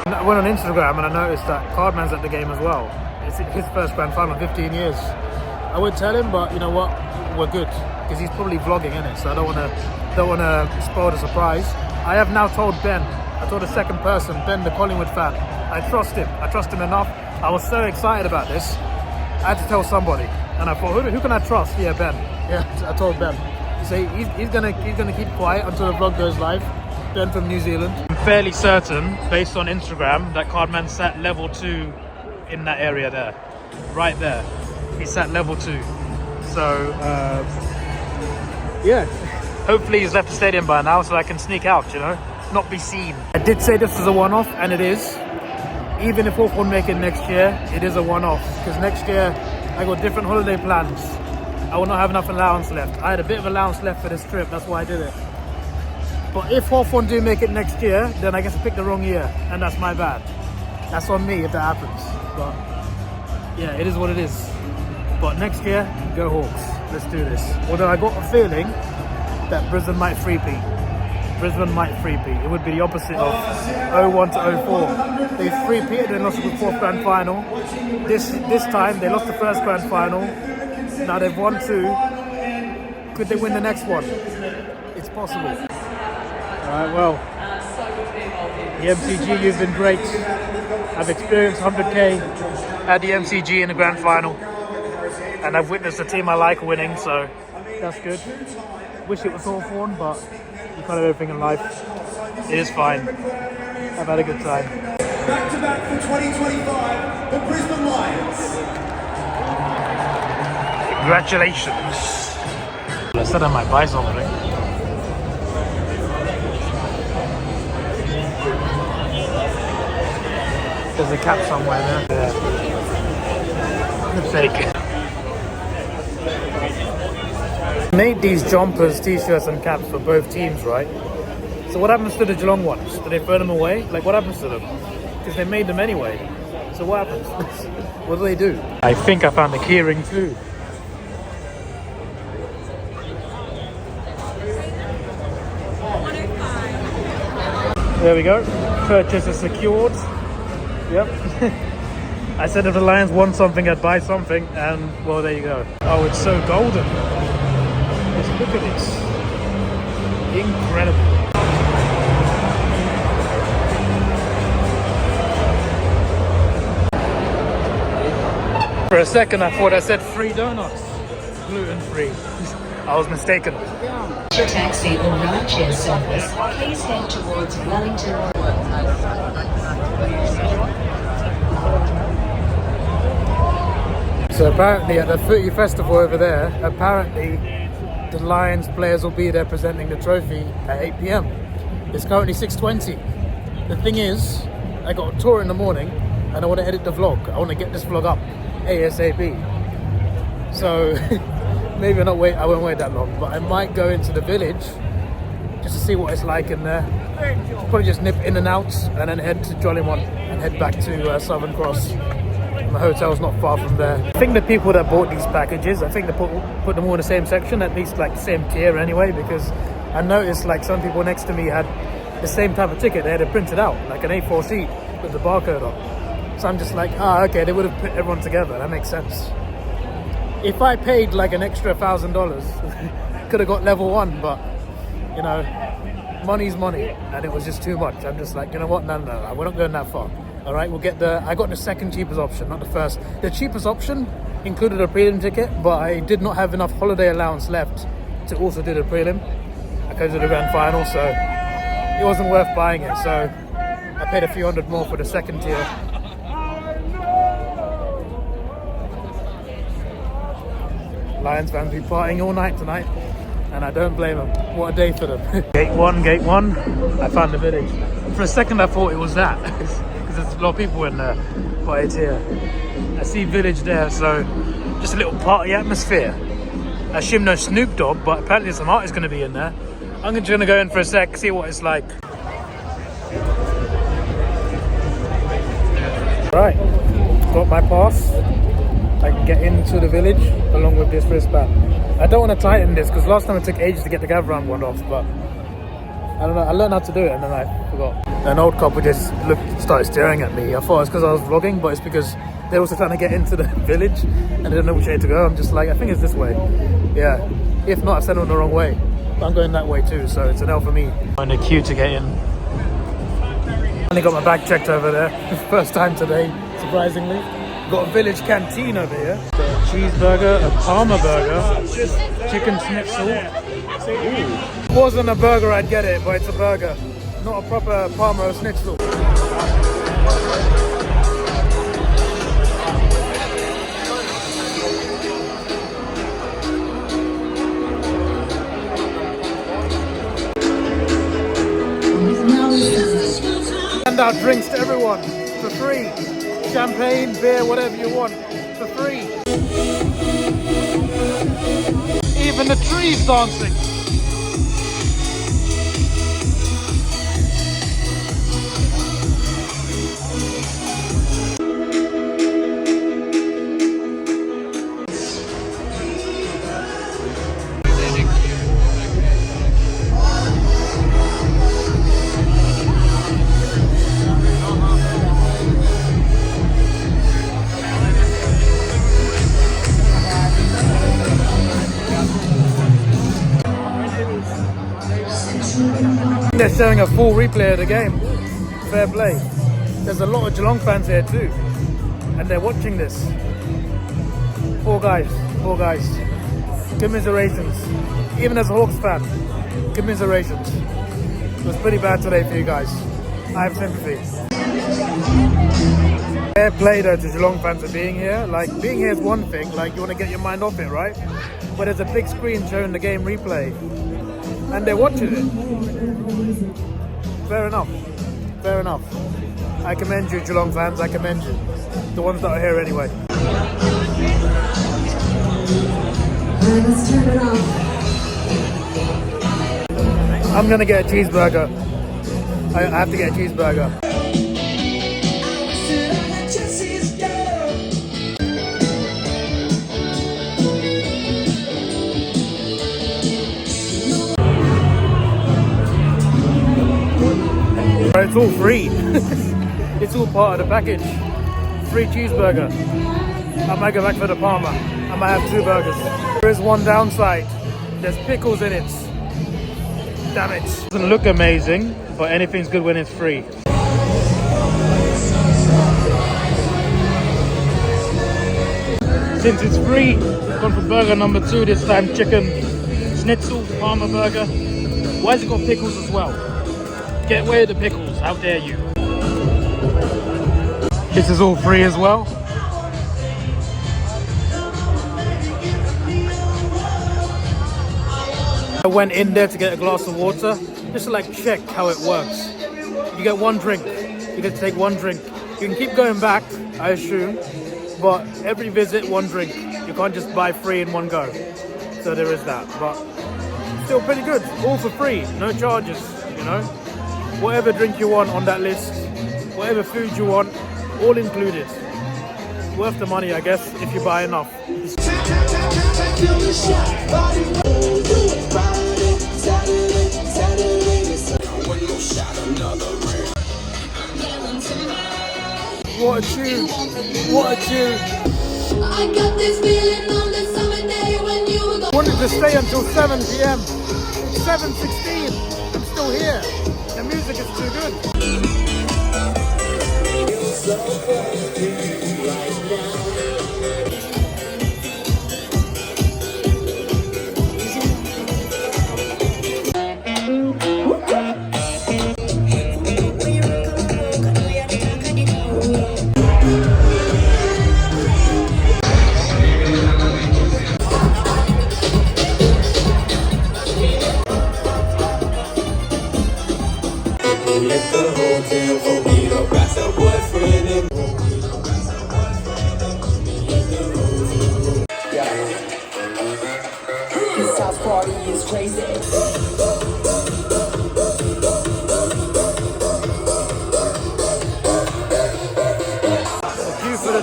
I went on Instagram and I noticed that Cardman's at the game as well. It's his first grand final in 15 years. I would tell him, but you know what? We're good because he's probably vlogging in it, so I don't want to spoil the surprise. I have now told Ben. I told a second person, Ben, the Collingwood fan. I trust him. I trust him enough. I was so excited about this. I had to tell somebody, and I thought, who can I trust? Yeah, Ben. Yeah, I told Ben. So he's gonna keep quiet until the vlog goes live. Ben from New Zealand. I'm fairly certain, based on Instagram, that Cardman sat level 2 in that area there, right there. He sat level 2. So yeah, hopefully he's left the stadium by now, so I can sneak out. You know, not be seen. I did say this was a one-off, and it is. even if Hawthorn make it next year, it is a one-off. Because next year, I got different holiday plans. I will not have enough allowance left. I had a bit of allowance left for this trip, that's why I did it. But if Hawthorn do make it next year, then I guess I picked the wrong year, and that's my bad. That's on me if that happens. But yeah, it is what it is. But next year, go Hawks. Let's do this. Although I got a feeling that Brisbane might three-peat. Brisbane might three-peat. It would be the opposite of 01 to 04. They three-peated and lost the fourth grand final. This time, they lost the first grand final. Now they've won 2. Could they win the next one? It's possible. Alright, well, the MCG, you've been great. I've experienced 100k at the MCG in the grand final. And I've witnessed a team I like winning, so that's good. Wish it was Hawthorn, but you can't have everything in life. It is fine. I've had a good time. Back to back for 2025, the Brisbane Lions. Congratulations. I said I might buy something. There's a cap somewhere there. Yeah. Let's take it. Made these jumpers, t-shirts and caps for both teams, right? So what happens to the Geelong ones? Do they throw them away? Like, what happens to them? Because they made them anyway. So what happens? What do they do? I think I found the keyring too. There we go. Purchase is secured. Yep. I said if the Lions want something, I'd buy something, and well, there you go. Oh, it's so golden. Just look at this. Incredible. For a second, I thought I said free donuts. Gluten-free. I was mistaken. Taxi or rideshare service, please head towards Wellington. So apparently at the footy festival over there, apparently the Lions players will be there presenting the trophy at 8 PM. It's currently 6:20. The thing is, I got a tour in the morning and I want to edit the vlog. I want to get this vlog up ASAP. So maybe I won't wait that long, but I might go into the village just to see what it's like in there. Probably just nip in and out and then head to Jollymont and head back to Southern Cross. My hotel's not far from there. I think the people that bought these packages, I think they put them all in the same section, at least like the same tier anyway, because I noticed like some people next to me had the same type of ticket. They had it printed out, like an A4 sheet with the barcode on. So I'm just like, okay, they would have put everyone together. That makes sense. If I paid like an extra $1,000, could have got level 1, but you know, money's money, and it was just too much. I'm just like, you know what? No, we're not going that far. All right, we'll get I got the second cheapest option, not the first. The cheapest option included a prelim ticket, but I did not have enough holiday allowance left to also do the prelim. I could do the grand final, so it wasn't worth buying it. So I paid a few hundred more for the second tier. Lions fans be partying all night tonight, and I don't blame them. What a day for them. Gate one. I found the village. For a second I thought it was that. There's a lot of people in there, but it's here. I see village there, so just a little party atmosphere. I assume no Snoop Dogg, but apparently some artist going to be in there. I'm just going to go in for a sec, see what it's like. Right, got my pass. I can get into the village along with this wristband. I don't want to tighten this because last time it took ages to get the Gavran one off, but I don't know, I learned how to do it and then I forgot. An old couple just started staring at me. I thought it was because I was vlogging, but it's because they're also trying to get into the village and they don't know which way to go. I'm just like, I think it's this way. Yeah, if not, I sent them the wrong way. But I'm going that way too, so it's an L for me. I'm in the queue to get in. Only got my bag checked over there. First time today, surprisingly. Got a village canteen over here. Cheeseburger, a Parma burger, chicken schnitzel. Ooh. Wasn't a burger, I'd get it, but it's a burger. Not a proper Parma schnitzel. Hand out drinks to everyone for free. champagne, beer, whatever you want, for free. Even the trees dancing. They're showing a full replay of the game. Fair play. There's a lot of Geelong fans here too, and they're watching this. Poor guys, poor guys. Commiserations. Even as a Hawks fan, commiserations. It was pretty bad today for you guys. I have sympathy. Fair play though to Geelong fans for being here. Like, being here is one thing, like you want to get your mind off it, right? But there's a big screen showing the game replay, and they're watching it. Fair enough. Fair enough. I commend you, Geelong fans. I commend you. The ones that are here anyway. Let's turn it off. I'm gonna get a cheeseburger. I have to get a cheeseburger. It's all free. It's all part of the package. Free cheeseburger. I might go back for the Palmer. I might have 2 burgers. There is one downside. There's pickles in it. Damn it. It doesn't look amazing, but anything's good when it's free. Since it's free, gone for burger number 2 this time. Chicken schnitzel, Palmer burger. Why has it got pickles as well? Get away with the pickles, how dare you. This is all free as well. I went in there to get a glass of water, just to like check how it works. You get 1 drink, you get to take 1 drink. You can keep going back, I assume, but every visit 1 drink. You can't just buy free in one go. So there is that, but still pretty good, all for free, no charges, you know. Whatever drink you want on that list, whatever food you want, all included. Worth the money, I guess, if you buy enough. What a tune! What a tune! I got this feeling on the summer day when you were wanted to stay until 7 p.m. It's 7:16. I'm still here. The music is too good.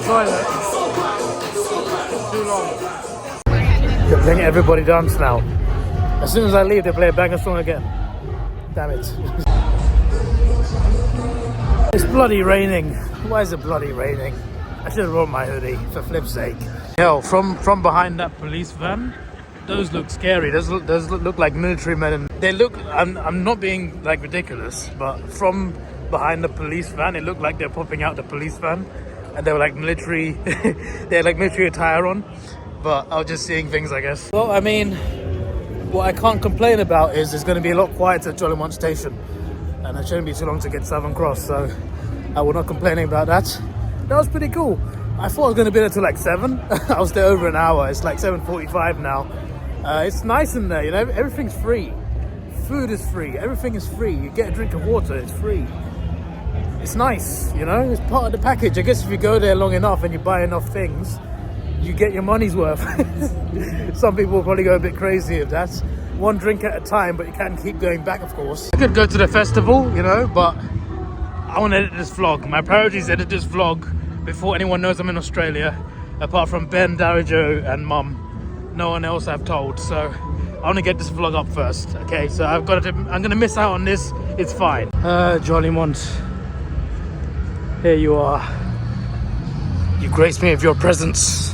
Toilet. Too long. They're playing Everybody Dance now. As soon as I leave, they play a banger song again. Damn it. It's bloody raining. Why is it bloody raining? I should have brought my hoodie, for flip's sake. Yo, from behind that police van, those look scary. Those look like military men. And they look, I'm not being like ridiculous, but from behind the police van, it looked like they're popping out the police van. And they were like military, they had like military attire on, but I was just seeing things, I guess. Well, I mean, what I can't complain about is it's going to be a lot quieter at Jolimont Station, and it shouldn't be too long to get Southern Cross, so I will not complaining about that. That was pretty cool. I thought I was going to be there till like 7. I was there over an hour. It's like 7:45 now. It's nice in there, you know, everything's free. Food is free, everything is free. You get a drink of water, it's free. it's nice, you know, it's part of the package. I guess if you go there long enough and you buy enough things, you get your money's worth. Some people will probably go a bit crazy if that's one drink at a time, but you can't keep going back, of course. I could go to the festival, you know, but I want to edit this vlog. My priority is edit this vlog before anyone knows I'm in Australia, apart from Ben, Darijo and Mum. No one else I've told, so I want to get this vlog up first. Okay, so I'm gonna miss out on this. It's fine. Jolly Mont, here you are. You grace me with your presence.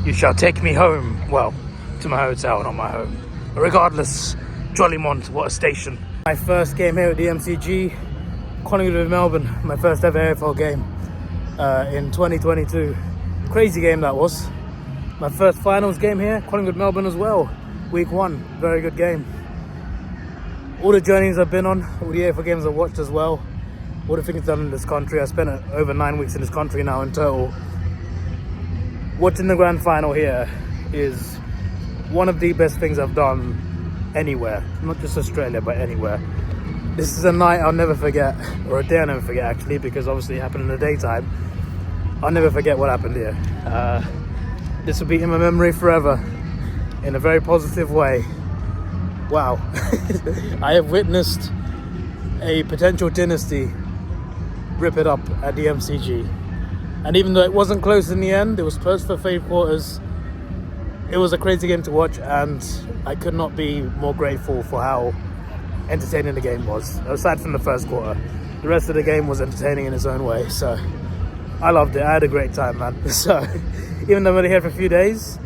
You shall take me home. Well, to my hotel, not my home. But regardless, Jolly Mont, what a station. My first game here at the MCG, Collingwood with Melbourne. My first ever AFL game in 2022. Crazy game that was. My first finals game here, Collingwood Melbourne as well. Week 1, very good game. All the journeys I've been on, all the AFL games I've watched as well. All the things I've done in this country. I spent over 9 weeks in this country now in total. Watching the grand final here is one of the best things I've done anywhere. Not just Australia, but anywhere. This is a night I'll never forget, or a day I'll never forget actually, because obviously it happened in the daytime. I'll never forget what happened here. This will be in my memory forever, in a very positive way. Wow. I have witnessed a potential dynasty rip it up at the MCG. And even though it wasn't close in the end, it was close for 3 quarters. It was a crazy game to watch, and I could not be more grateful for how entertaining the game was. Aside from the first quarter, the rest of the game was entertaining in its own way. So I loved it. I had a great time, man. So even though I'm only here for a few days,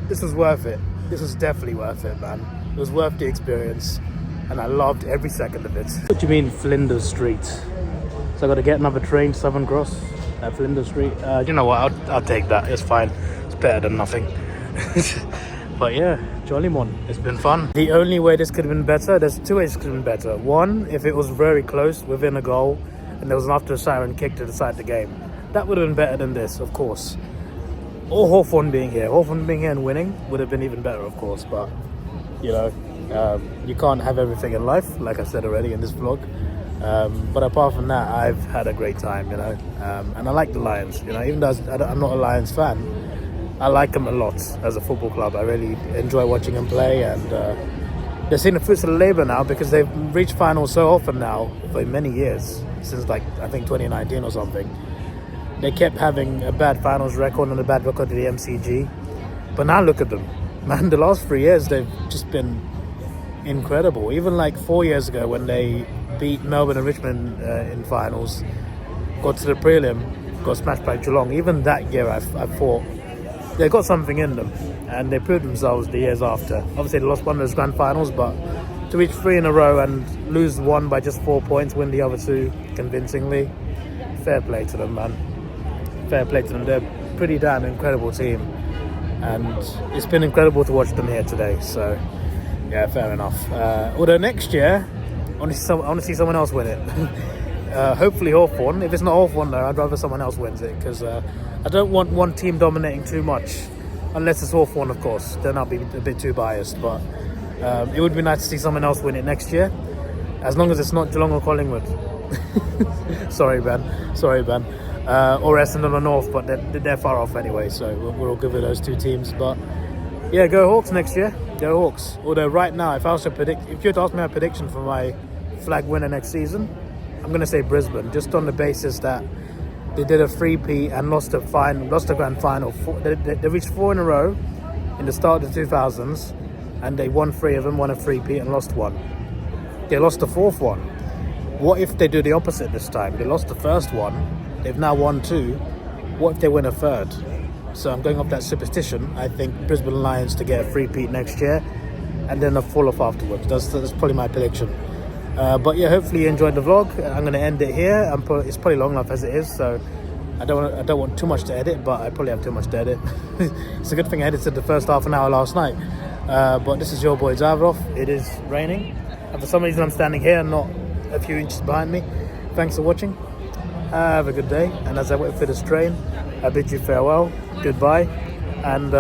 this was worth it. This was definitely worth it, man. It was worth the experience, and I loved every second of it. What do you mean Flinders Street? So I got to get another train to Southern Cross at Flinders Street. You know what? I'll take that. It's fine. It's better than nothing. But yeah, Jolly Mon. It's been fun. The only way this could have been better, there's 2 ways it could have been better. One, if it was very close within a goal, and there was an after siren kick to decide the game. That would have been better than this, of course. Or Hawthorn being here. Hawthorn being here and winning would have been even better, of course. But, you know, you can't have everything in life, like I said already in this vlog. But apart from that, I've had a great time, you know. And I like the Lions, you know. Even though I'm not a Lions fan, I like them a lot as a football club. I really enjoy watching them play. And they're seeing the fruits of the labour now, because they've reached finals so often now for many years. Since, like, I think 2019 or something. They kept having a bad finals record and a bad record at the MCG. But now look at them. Man, the last 3 years, they've just been incredible. Even like 4 years ago when they beat Melbourne and Richmond in finals, got to the prelim, got smashed by Geelong. Even that year, I thought they got something in them. And they proved themselves the years after. Obviously, they lost one of those grand finals, but to reach 3 in a row and lose one by just 4 points, win the other 2 convincingly, fair play to them, man. Fair play to them. They're a pretty damn incredible team, and it's been incredible to watch them here today. So yeah, fair enough. Although next year I want to see someone else win it. Hopefully Hawthorn. If it's not Hawthorn though, I'd rather someone else wins it, because I don't want one team dominating too much, unless it's Hawthorn, of course. Then I'll be a bit too biased, but it would be nice to see someone else win it next year, as long as it's not Geelong or Collingwood. Sorry Ben, or Essendon or North, but they're far off anyway, so we're all good with those 2 teams. But yeah, go Hawks next year. Go Hawks. Although right now, if you were to ask me a prediction for my flag winner next season, I'm going to say Brisbane, just on the basis that they did a 3-peat and lost the grand final. They reached 4 in a row in the start of the 2000s, and they won 3 of them, won a 3-peat and lost 1. They lost the 4th one. What if they do the opposite this time? They lost the first one, they've now won 2. What if they win a 3rd? So I'm going off that superstition. I think Brisbane Lions to get a 3-peat next year, and then a fall off afterwards. That's probably my prediction. But yeah, hopefully you enjoyed the vlog. I'm going to end it here. It's probably long enough as it is, so I don't want too much to edit, but I probably have too much to edit. It's a good thing I edited the first half an hour last night. But this is your boy Davidoff. It is raining, and for some reason I'm standing here and not a few inches behind me. Thanks for watching. Have a good day, and as I wait for this train, I bid you farewell, goodbye, and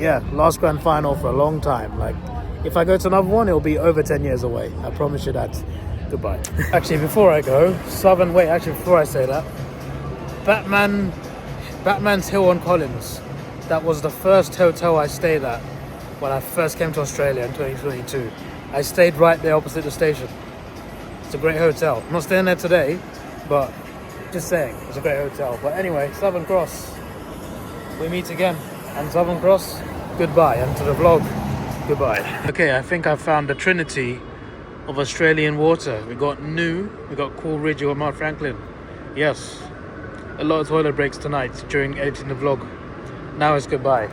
yeah, last grand final for a long time. Like, if I go to another one, it'll be over 10 years away. I promise you that. Goodbye. Actually, before I go, before I say that, Batman's Hill on Collins. That was the first hotel I stayed at when I first came to Australia in 2022. I stayed right there opposite the station. It's a great hotel. I'm not staying there today, but just saying, it's a great hotel. But anyway, Southern Cross, we meet again. And Southern Cross, goodbye. And to the vlog, goodbye. Okay, I think I found the trinity of Australian water. We got Cool Ridge, we got Mount Franklin. Yes, a lot of toilet breaks tonight during editing the vlog. Now it's goodbye.